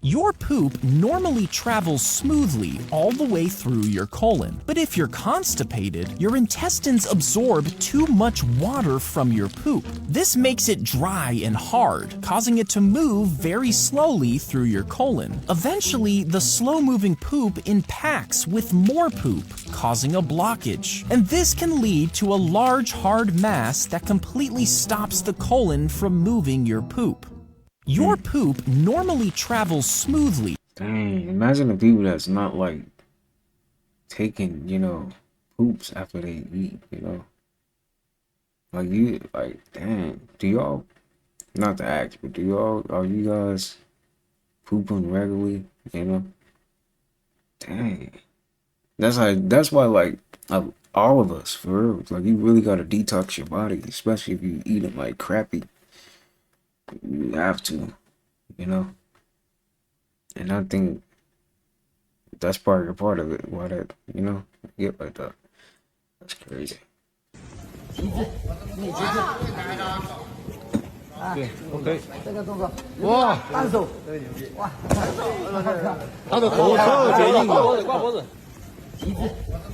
Your poop normally travels smoothly all the way through your colon. But if you're constipated, your intestines absorb too much water from your poop. This makes it dry and hard, causing it to move very slowly through your colon. Eventually, the slow-moving poop impacts with more poop, causing a blockage. And this can lead to a large, hard mass that completely stops the colon from moving your poop. Your poop normally travels smoothly. Dang, imagine the people that's not like taking, poops after they eat, Like dang, do y'all, not to ask, but are you guys pooping regularly, Dang. That's why all of us, for real, like you really gotta detox your body, especially if you eating like crappy. You have to, and I think that's part of it. Why that, get like that. That's crazy. OK， 这个动作，哇，单手，哇，他的头特别硬啊，挂脖子，旗帜，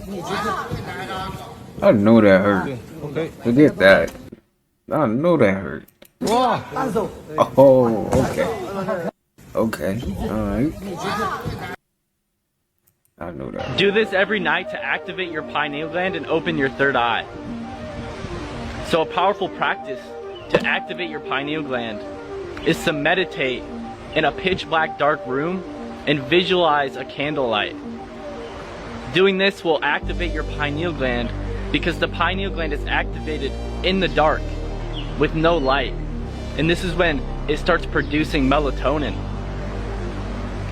你旗帜。I know that hurt. OK， forget that. I know that hurt. Oh, okay. Okay. Alright. I know that. Do this every night to activate your pineal gland and open your third eye. So a powerful practice to activate your pineal gland is to meditate in a pitch black dark room and visualize a candlelight. Doing this will activate your pineal gland because the pineal gland is activated in the dark with no light. And this is when it starts producing melatonin.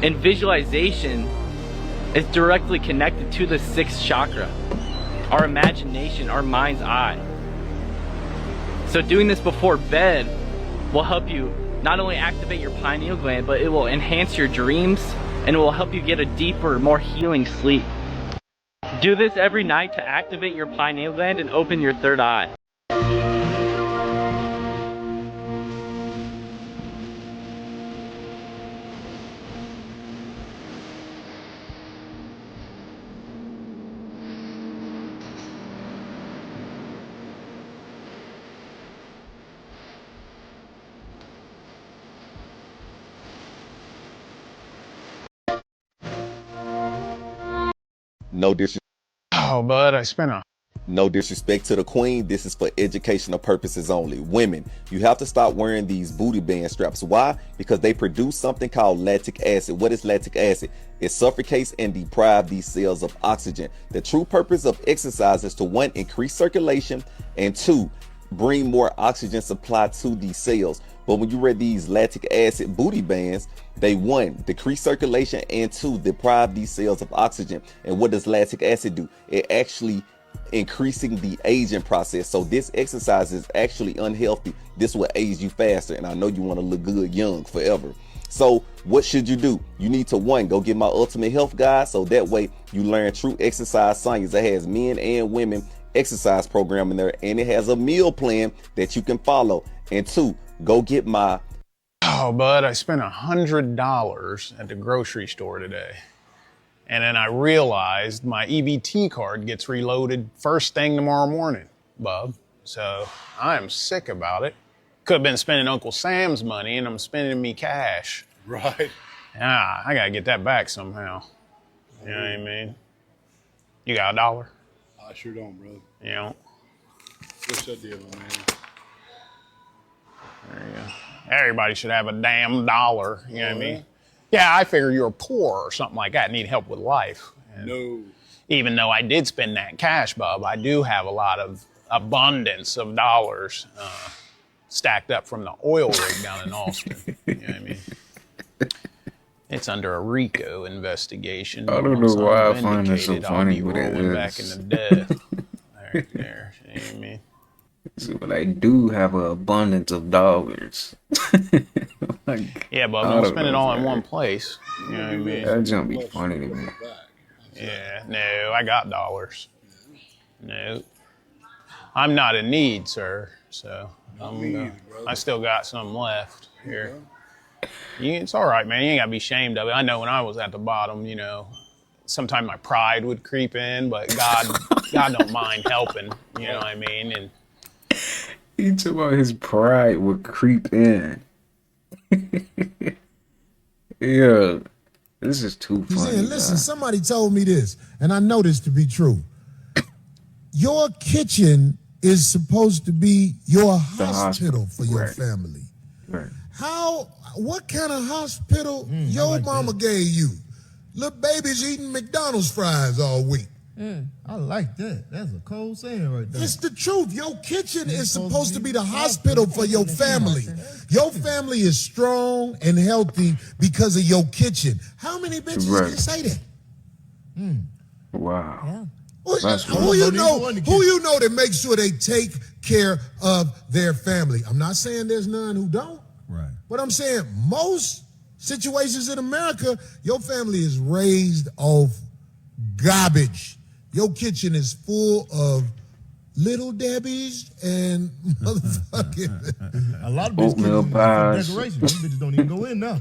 And visualization is directly connected to the sixth chakra, our imagination, our mind's eye. So doing this before bed will help you not only activate your pineal gland, but it will enhance your dreams and it will help you get a deeper, more healing sleep. Do this every night to activate your pineal gland and open your third eye. No disrespect. Oh, bud, I spent a No disrespect to the queen. This is for educational purposes only. Women, you have to stop wearing these booty band straps. Why? Because they produce something called lactic acid. What is lactic acid? It suffocates and deprives these cells of oxygen. The true purpose of exercise is to 1, increase circulation, and 2, bring more oxygen supply to these cells. But when you wear these lactic acid booty bands, they 1, decrease circulation, and 2, deprive these cells of oxygen. And what does lactic acid do? It actually increasing the aging process. So this exercise is actually unhealthy. This will age you faster, and I know you want to look good young forever. So what should you do? You need to 1, go get my ultimate health guide, so that way you learn true exercise science. It has men and women exercise program in there, and it has a meal plan that you can follow. And 2, go get my Oh, bud, I spent $100 at the grocery store today. And then I realized my EBT card gets reloaded first thing tomorrow morning, bub. So I am sick about it. Could have been spending Uncle Sam's money, and I'm spending me cash. Right. Yeah, I gotta get that back somehow. You know what I mean? You got $1? I sure don't, brother. You don't? What's that deal, man? There you go. Everybody should have a damn dollar. You know what I mean? Yeah, I figure you're poor or something like that, need help with life. And No. even though I did spend that cash, bub, I do have a lot of abundance of dollars stacked up from the oil rig down in Austin. You know what I mean? It's under a RICO investigation. I don't Once know why I'm I find it so vindicated, I'll funny, be but it rolling back is. into death. Right there. You know what I mean? So, but I do have an abundance of dollars. Like, Yeah, but I don't don't spend it know, all in man. one place. You know what I mean? That jump be funny to me. Yeah, no, I got dollars. No. I'm not in need, sir. So I still got some left here. It's all right, man. You ain't got to be ashamed of it. I know when I was at the bottom, you know, sometimes my pride would creep in, but God don't mind helping. You know what I mean? And He talking about his pride would creep in. Yeah, this is too He's funny. saying, listen, somebody told me this, and I know this to be true. Your kitchen is supposed to be your hospital for your family. Right. What kind of hospital your mama gave you? Little babies eating McDonald's fries all week. I like that. That's a cold saying right there. It's the truth. Your kitchen is supposed to be the hospital for your family. Your family is strong and healthy because of your kitchen. How many bitches Right. can say that? Wow. Who you know that makes sure they take care of their family? I'm not saying there's none who don't. Right. But I'm saying most situations in America, your family is raised off garbage. Your kitchen is full of Little Debbie's and motherfucking A lot of Oatmeal bitches pies. for decoration. These bitches don't even go in now.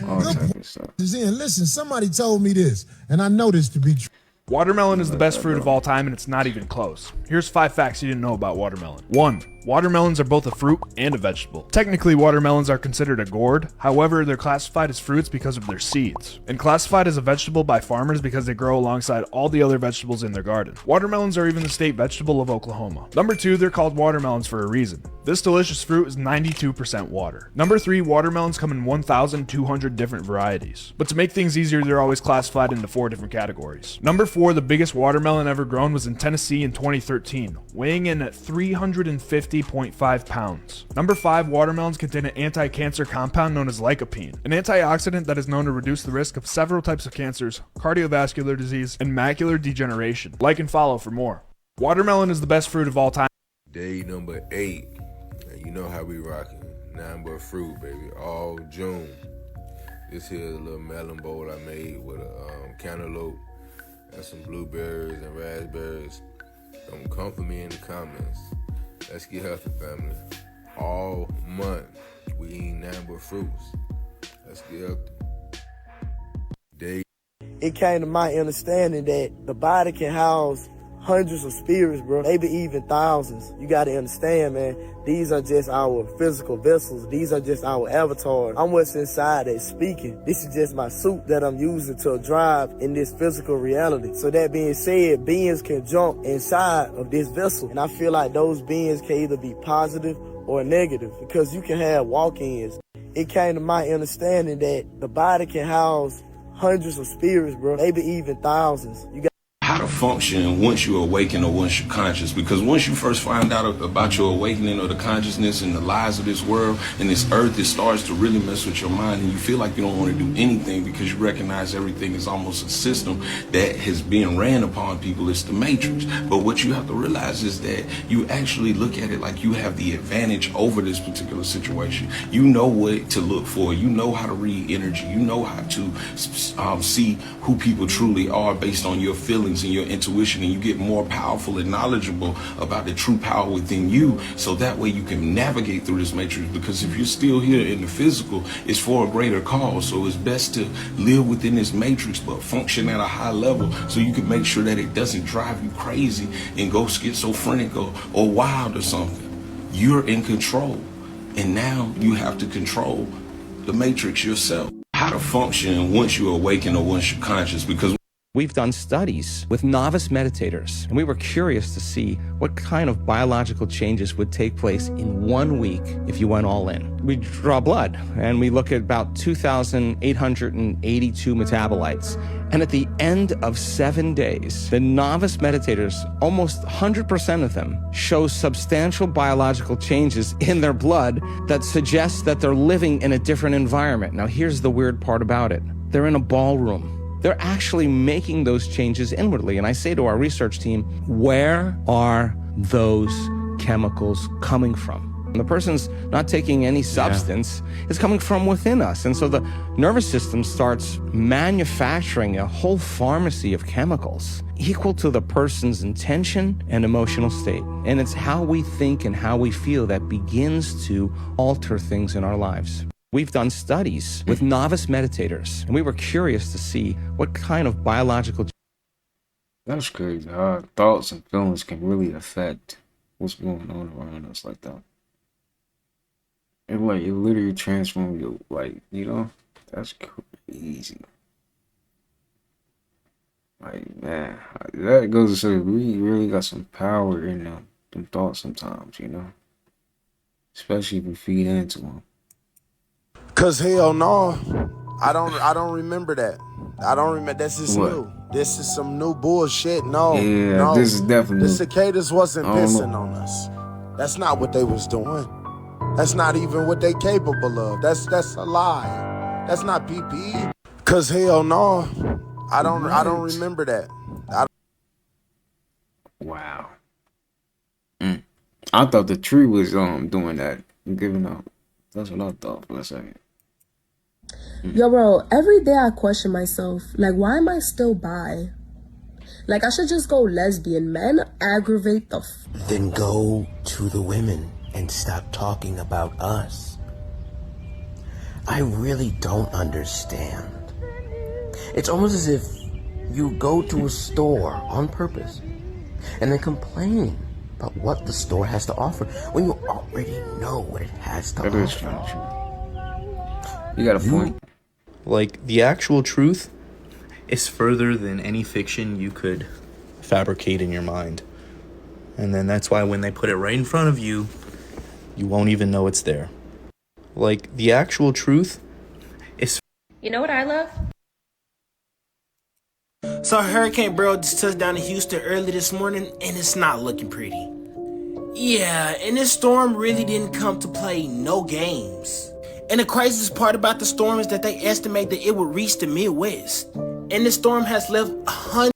All type of stuff. Listen, somebody told me this, and I know this to be true. Watermelon is the best fruit of all time, and it's not even close. Here's 5 facts you didn't know about watermelon. 1. Watermelons are both a fruit and a vegetable. Technically, watermelons are considered a gourd. However, they're classified as fruits because of their seeds, and classified as a vegetable by farmers because they grow alongside all the other vegetables in their garden. Watermelons are even the state vegetable of Oklahoma. Number 2, they're called watermelons for a reason. This delicious fruit is 92% water. Number 3, watermelons come in 1,200 different varieties. But to make things easier, they're always classified into 4 different categories. Number 4, the biggest watermelon ever grown was in Tennessee in 2013, weighing in at 350.5 pounds. Number 5, watermelons contain an anti-cancer compound known as lycopene, an antioxidant that is known to reduce the risk of several types of cancers, cardiovascular disease, and macular degeneration. Like and follow for more. Watermelon is the best fruit of all time. Day number 8. And you know how we rockin'. Nothing but fruit, baby. All June. This here is a little melon bowl I made with a cantaloupe and some blueberries and raspberries. Don't come for me in the comments. Let's get healthy, family. All month, we eat nothing but fruits. Let's get healthy. Day. It came to my understanding that the body can house hundreds of spirits, bro. Maybe even thousands. You gotta understand, man. These are just our physical vessels. These are just our avatars. I'm what's inside that's speaking. This is just my suit that I'm using to drive in this physical reality. So that being said, beings can jump inside of this vessel. And I feel like those beings can either be positive or negative because you can have walk-ins. It came to my understanding that the body can house hundreds of spirits, bro. Maybe even thousands. You got how to function once you awaken or once you're conscious, because once you first find out about your awakening or the consciousness and the lies of this world and this earth, it starts to really mess with your mind and you feel like you don't want to do anything because you recognize everything is almost a system that has been ran upon people. It's the matrix. But what you have to realize is that you actually look at it like you have the advantage over this particular situation. You know what to look for. You know how to read energy. You know how to see who people truly are based on your feelings and your intuition, and you get more powerful and knowledgeable about the true power within you, so that way you can navigate through this matrix. Because if you're still here in the physical, it's for a greater cause. So it's best to live within this matrix but function at a high level so you can make sure that it doesn't drive you crazy and go schizophrenic or wild or something. You're in control, and now you have to control the matrix yourself. How to function once you awaken or once you're conscious, because we've done studies with novice meditators, and we were curious to see what kind of biological changes would take place in 1 week if you went all in. We draw blood, and we look at about 2,882 metabolites. And at the end of 7 days, the novice meditators, almost 100% of them, show substantial biological changes in their blood that suggest that they're living in a different environment. Now, here's the weird part about it. They're in a ballroom. They're actually making those changes inwardly. And I say to our research team, where are those chemicals coming from? And the person's not taking any substance. It's coming from within us. And so the nervous system starts manufacturing a whole pharmacy of chemicals equal to the person's intention and emotional state. And it's how we think and how we feel that begins to alter things in our lives. We've done studies with novice meditators, and we were curious to see what kind of biological... That's crazy how our thoughts and feelings can really affect what's going on around us like that. And like, it literally transforms you, like, you know? That's crazy. Like, man, that goes to say we really got some power in them thoughts sometimes, you know? Especially if we feed into them. Cause hell no, I don't remember that. I don't remember. This is new. This is some new bullshit. No, yeah, no. This is definitely. The cicadas wasn't pissing on us. That's not what they was doing. That's not even what they capable of. That's a lie. That's not PPE. Cause hell no, I don't remember that. Wow. I thought the tree was doing that, giving up. That's what I thought for a second. Yo, bro, every day I question myself, like, why am I still bi? Like, I should just go lesbian. Men aggravate the Then go to the women and stop talking about us. I really don't understand. It's almost as if You go to a store on purpose and then complain about what the store has to offer when you already know what it has to offer. That is kind of true. You got a point. Like, the actual truth is further than any fiction you could fabricate in your mind. And then that's why when they put it right in front of you, you won't even know it's there. Like, the actual truth is... You know what I love? So Hurricane Beryl just touched down in Houston early this morning, and it's not looking pretty. Yeah, and this storm really didn't come to play no games. And the craziest part about the storm is that they estimate that it would reach the Midwest. And this storm has left 100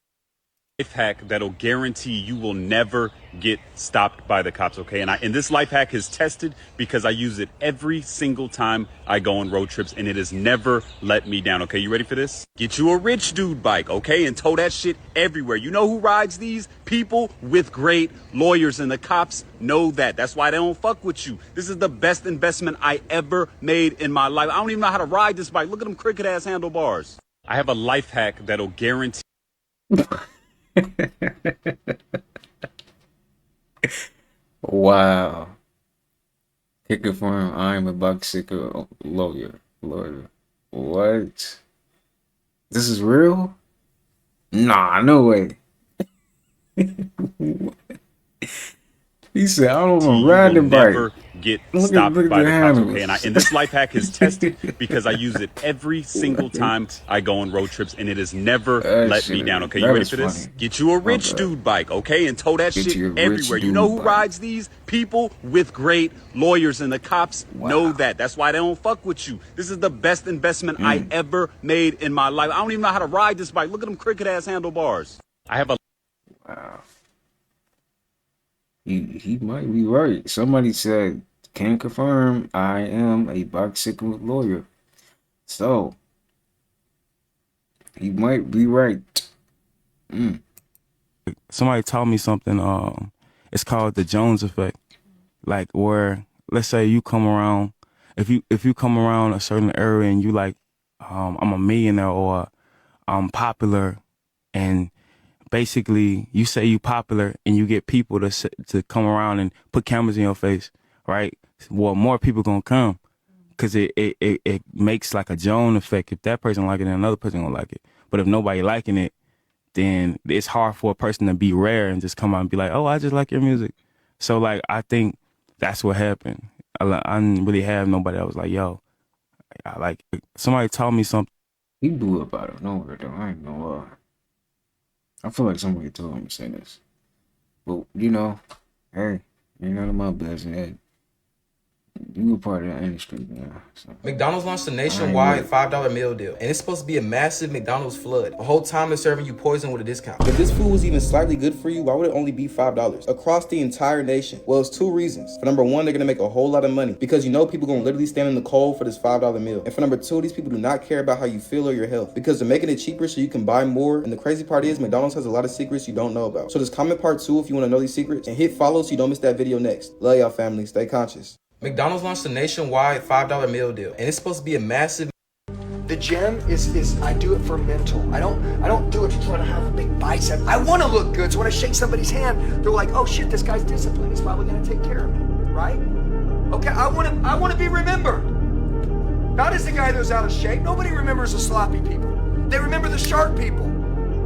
life hack that'll guarantee you will never get stopped by the cops, okay? And this life hack is tested because I use it every single time I go on road trips, and it has never let me down, okay? You ready for this? Get you a rich dude bike, okay? And tow that shit everywhere. You know who rides these? People with great lawyers, and the cops know that. That's why they don't fuck with you. This is the best investment I ever made in my life. I don't even know how to ride this bike. Look at them crooked ass handlebars. I have a life hack that'll guarantee Wow. Kick it for him. I'm a bicycle lawyer. What? This is real? Nah, no way. He said, I don't want to ride the bike. never get stopped by the cops, okay? And this life hack is tested because I use it every single time I go on road trips, and it has never let me down, okay? You ready for this? Get you a rich dude bike, okay? And tow that shit everywhere. You know who rides these? People with great lawyers, and the cops know that. That's why they don't fuck with you. This is the best investment I ever made in my life. I don't even know how to ride this bike. Look at them crooked ass handlebars. I have a... Wow. He might be right. Somebody said, can confirm I am a bicycle lawyer. So, he might be right. Somebody taught me something, it's called the Jones effect. Like, where, let's say you come around, if you come around a certain area and you like, I'm a millionaire or I'm popular, and basically you say you popular and you get people to come around and put cameras in your face, right? Well, more people gonna come because it makes like a Jones effect. If that person like it, then another person gonna like it. But if nobody liking it, then it's hard for a person to be rare and just come out and be like, oh, I just like your music. So like, I think that's what happened. I didn't really have nobody that was like, yo, I like it. Somebody taught me something. He blew up out of nowhere though, I ain't gonna lie. I feel like somebody told him to say this. But, you know, hey, ain't none of my business. You a part of the industry, man. So. McDonald's launched a nationwide $5 meal deal, and it's supposed to be a massive McDonald's flood. The whole time they're serving you poison with a discount. If this food was even slightly good for you, why would it only be $5 across the entire nation? Well, it's two reasons. For number one, they're gonna make a whole lot of money because you know people gonna literally stand in the cold for this $5 meal. And for number two, these people do not care about how you feel or your health because they're making it cheaper so you can buy more. And the crazy part is McDonald's has a lot of secrets you don't know about. So just comment part 2 if you want to know these secrets, and hit follow so you don't miss that video next. Love y'all, family. Stay conscious. McDonald's launched a nationwide $5 meal deal, and it's supposed to be a massive... The gym is I do it for mental. I don't do it to try to have a big bicep. I want to look good, so when I shake somebody's hand, they're like, oh shit, this guy's disciplined. He's probably gonna take care of me, right? Okay, I want to be remembered. Not as the guy that's out of shape. Nobody remembers the sloppy people. They remember the sharp people,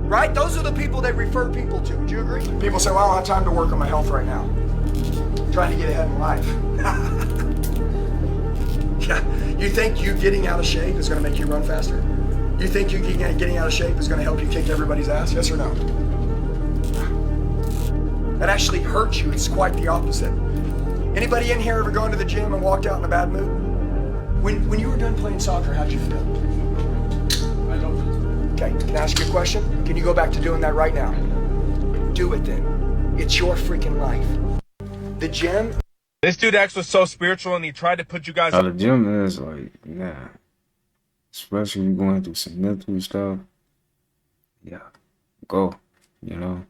right? Those are the people they refer people to. Do you agree? People say, well, I don't have time to work on my health right now. Trying to get ahead in life. Yeah, you think you getting out of shape is going to make you run faster? You think you getting out of shape is going to help you kick everybody's ass? Yes or no? That actually hurts you. It's quite the opposite. Anybody in here ever gone to the gym and walked out in a bad mood? When you were done playing soccer, how'd you feel? Okay, can I ask you a question? Can you go back to doing that right now? Do it then. It's your freaking life. The gym. This dude X was so spiritual and he tried to put you guys The gym is like, yeah. Especially if you're going through some mental stuff. Yeah. Go. You know.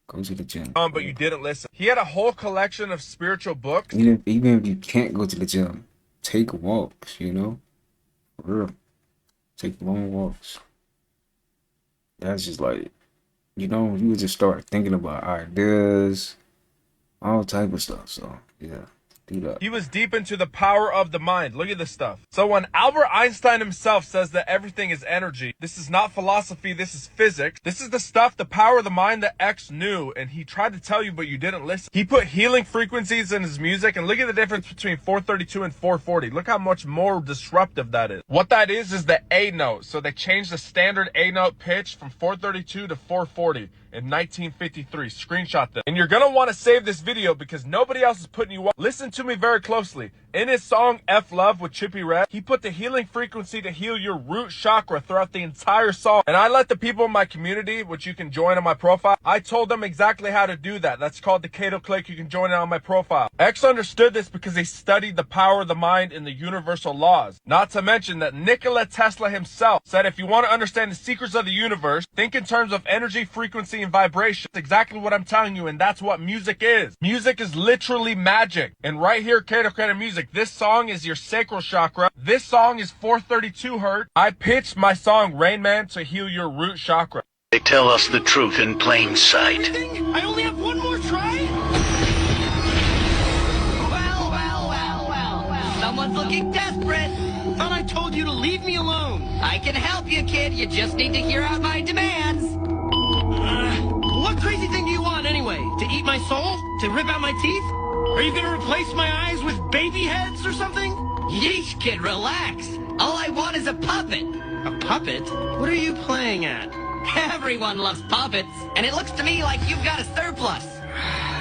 Go to the gym. but you didn't listen. He had a whole collection of spiritual books. Even if you can't go to the gym, take walks, you know? For real. Take long walks. that's just like, you would just start thinking about ideas, all type of stuff. So yeah, do that. He was deep into the power of the mind. Look at this stuff. So when Albert Einstein himself says that everything is energy, this is not philosophy, this is physics. This is the stuff, the power of the mind that X knew, and he tried to tell you, but you didn't listen. He put healing frequencies in his music, and look at the difference between 432 and 440. Look how much more disruptive that is. What that is the A note. So they changed the standard A note pitch from 432 to 440. In 1953. Screenshot this. And you're gonna want to save this video because nobody else is putting you up. Listen to me very closely. In his song F Love with Chippy Red, he put the healing frequency to heal your root chakra throughout the entire song. And I let the people in my community, which you can join on my profile, I told them exactly how to do that. That's called the Cato Click. You can join it on my profile. X understood this because he studied the power of the mind and the universal laws. Not to mention that Nikola Tesla himself said if you want to understand the secrets of the universe, think in terms of energy, frequency, and vibration. That's exactly what I'm telling you, and that's what music is. Music is literally magic. And right here, Cato Music, this song is your sacral chakra. This song is 432 hertz. I pitched my song Rain Man to heal your root chakra. They tell us the truth in plain sight. I only have one more try? Well. Someone's looking desperate. Thought I told you to leave me alone. I can help you, kid. You just need to hear out my demands. What crazy thing do you want anyway? To eat my soul? To rip out my teeth? Are you gonna replace my eyes with baby heads or something? Yeesh, kid, relax. All I want is a puppet. A puppet? What are you playing at? Everyone loves puppets, and it looks to me like you've got a surplus.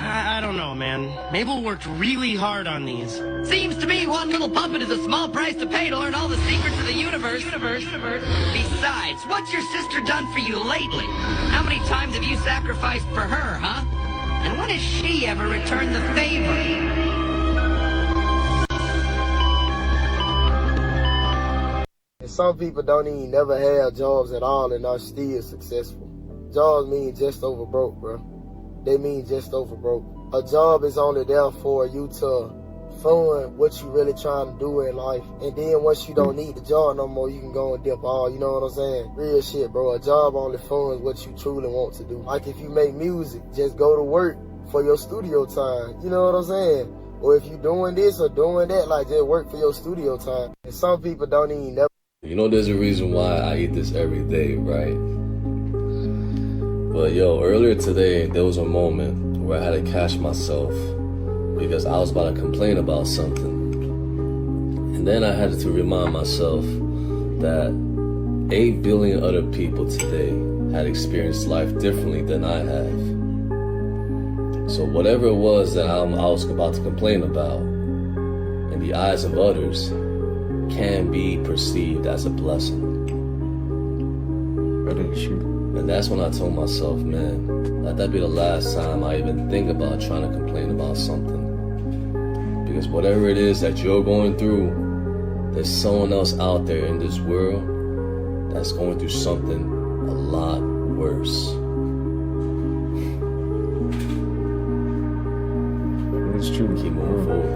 I don't know, man. Mabel worked really hard on these. Seems to me one little puppet is a small price to pay to learn all the secrets of the universe. Besides, what's your sister done for you lately? How many times have you sacrificed for her, huh? And when has she ever returned the favor? And some people don't even never have jobs at all and are still successful. Jobs mean just over broke, bro. They mean just over broke. A job is only there for you to fund what you really trying to do in life. And then once you don't need the job no more, you can go and dip all, you know what I'm saying? Real shit, bro. A job only funds what you truly want to do. Like if you make music, just go to work for your studio time. You know what I'm saying? Or if you doing this or doing that, like just work for your studio time. And some people don't even never. You know, there's a reason why I eat this every day, right? But yo, earlier today, there was a moment where I had to catch myself because I was about to complain about something. And then I had to remind myself that 8 billion other people today had experienced life differently than I have. So whatever it was that I was about to complain about, in the eyes of others, can be perceived as a blessing. And that's when I told myself, man, let that be the last time I even think about trying to complain about something. Because whatever it is that you're going through, there's someone else out there in this world that's going through something a lot worse. It's true. Keep moving forward.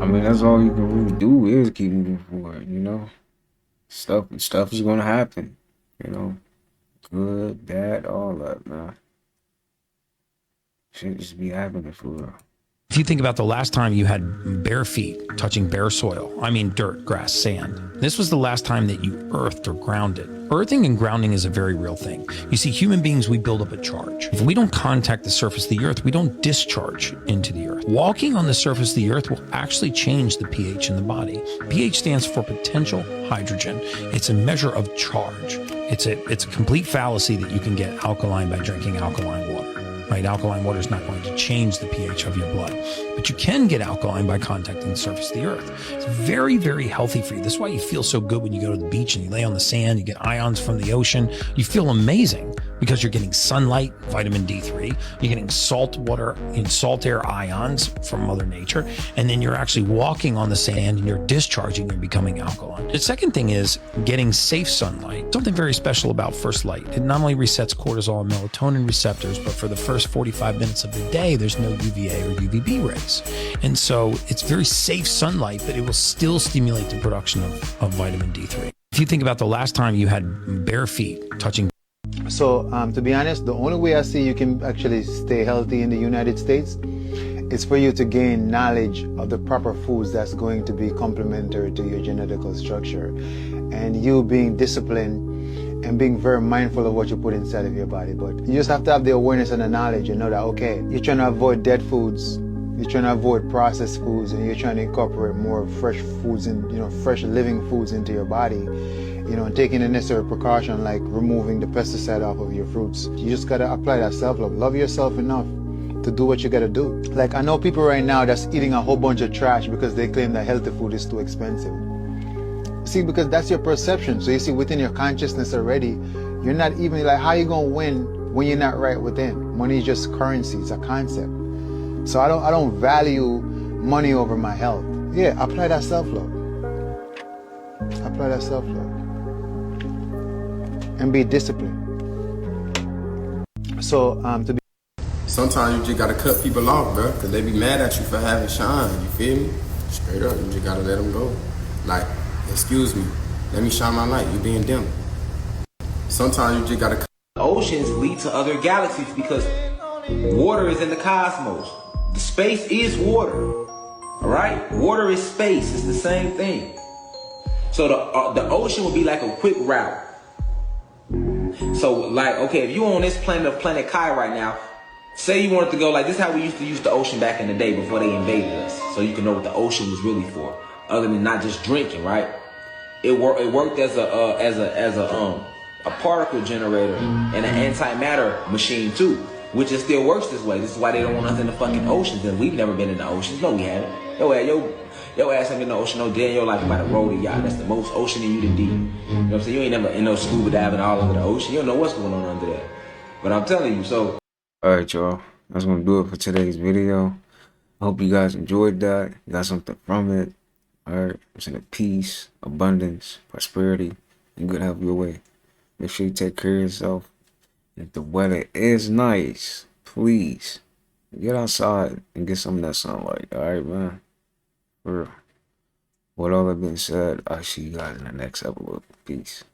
I mean, that's all you can really do is keep moving forward, you know? Stuff is gonna happen, you know? Good, bad, all that, man. Shit just be happening for real. If you think about the last time you had bare feet touching bare soil, I mean dirt, grass, sand, this was the last time that you earthed or grounded. Earthing and grounding is a very real thing. You see, human beings, we build up a charge. If we don't contact the surface of the earth, we don't discharge into the earth. Walking on the surface of the earth will actually change the pH in the body. pH stands for potential hydrogen. It's a measure of charge. It's a complete fallacy that you can get alkaline by drinking alkaline water. Right? Alkaline water is not going to change the pH of your blood, but you can get alkaline by contacting the surface of the earth. It's very, very healthy for you. That's why you feel so good when you go to the beach and you lay on the sand, you get ions from the ocean. You feel amazing because you're getting sunlight, vitamin D3, you're getting salt water and salt air ions from Mother Nature, and then you're actually walking on the sand and you're discharging, you're becoming alkaline. The second thing is getting safe sunlight. Something very special about first light. It not only resets cortisol and melatonin receptors, but for the first 45 minutes of the day, there's no UVA or UVB rays. And so it's very safe sunlight, but it will still stimulate the production of vitamin D3. If you think about the last time you had bare feet touching. So, to be honest, the only way I see you can actually stay healthy in the United States is for you to gain knowledge of the proper foods that's going to be complementary to your genetical structure. And you being disciplined and being very mindful of what you put inside of your body. But you just have to have the awareness and the knowledge and know that, okay, you're trying to avoid dead foods, you're trying to avoid processed foods, and you're trying to incorporate more fresh foods and, fresh living foods into your body. And taking the necessary precaution like removing the pesticide off of your fruits. You just gotta apply that self-love. Love yourself enough to do what you gotta do. Like, I know people right now that's eating a whole bunch of trash because they claim that healthy food is too expensive. See, because that's your perception. So you see, within your consciousness already, you're not even like, how you gonna win when you're not right within? Money is just currency, it's a concept. So I don't value money over my health. Yeah, apply that self-love. Apply that self-love. And be disciplined. So, to be. Sometimes you just gotta cut people off, bro, because they be mad at you for having shine. You feel me? Straight up, you just gotta let them go. Like, excuse me, let me shine my light. You being dim. Sometimes you just gotta cut. Oceans lead to other galaxies because water is in the cosmos. The space is water. All right, water is space. It's the same thing. So the ocean would be like a quick route. So, like, okay, if you're on this planet Kai right now, say you wanted to go, like, this is how we used to use the ocean back in the day before they invaded us, so you can know what the ocean was really for, other than not just drinking, right? It worked as a particle generator and an antimatter machine too, which it still works this way. This is why they don't want us in the fucking oceans, and we've never been in the oceans. No, we haven't. Yo ass ain't been in the ocean no day in your life about to roll the yacht. That's the most ocean you done deep. You know what I'm saying? You ain't never in no scuba diving all under the ocean. You don't know what's going on under there. But I'm telling you, so. Alright, y'all. That's gonna do it for today's video. I hope you guys enjoyed that. You got something from it. Alright. I'm saying peace, abundance, prosperity, and good health your way. Make sure you take care of yourself. If the weather is nice, please get outside and get some of that sunlight. Alright, man. For real. With all that being said, I'll see you guys in the next episode. Peace.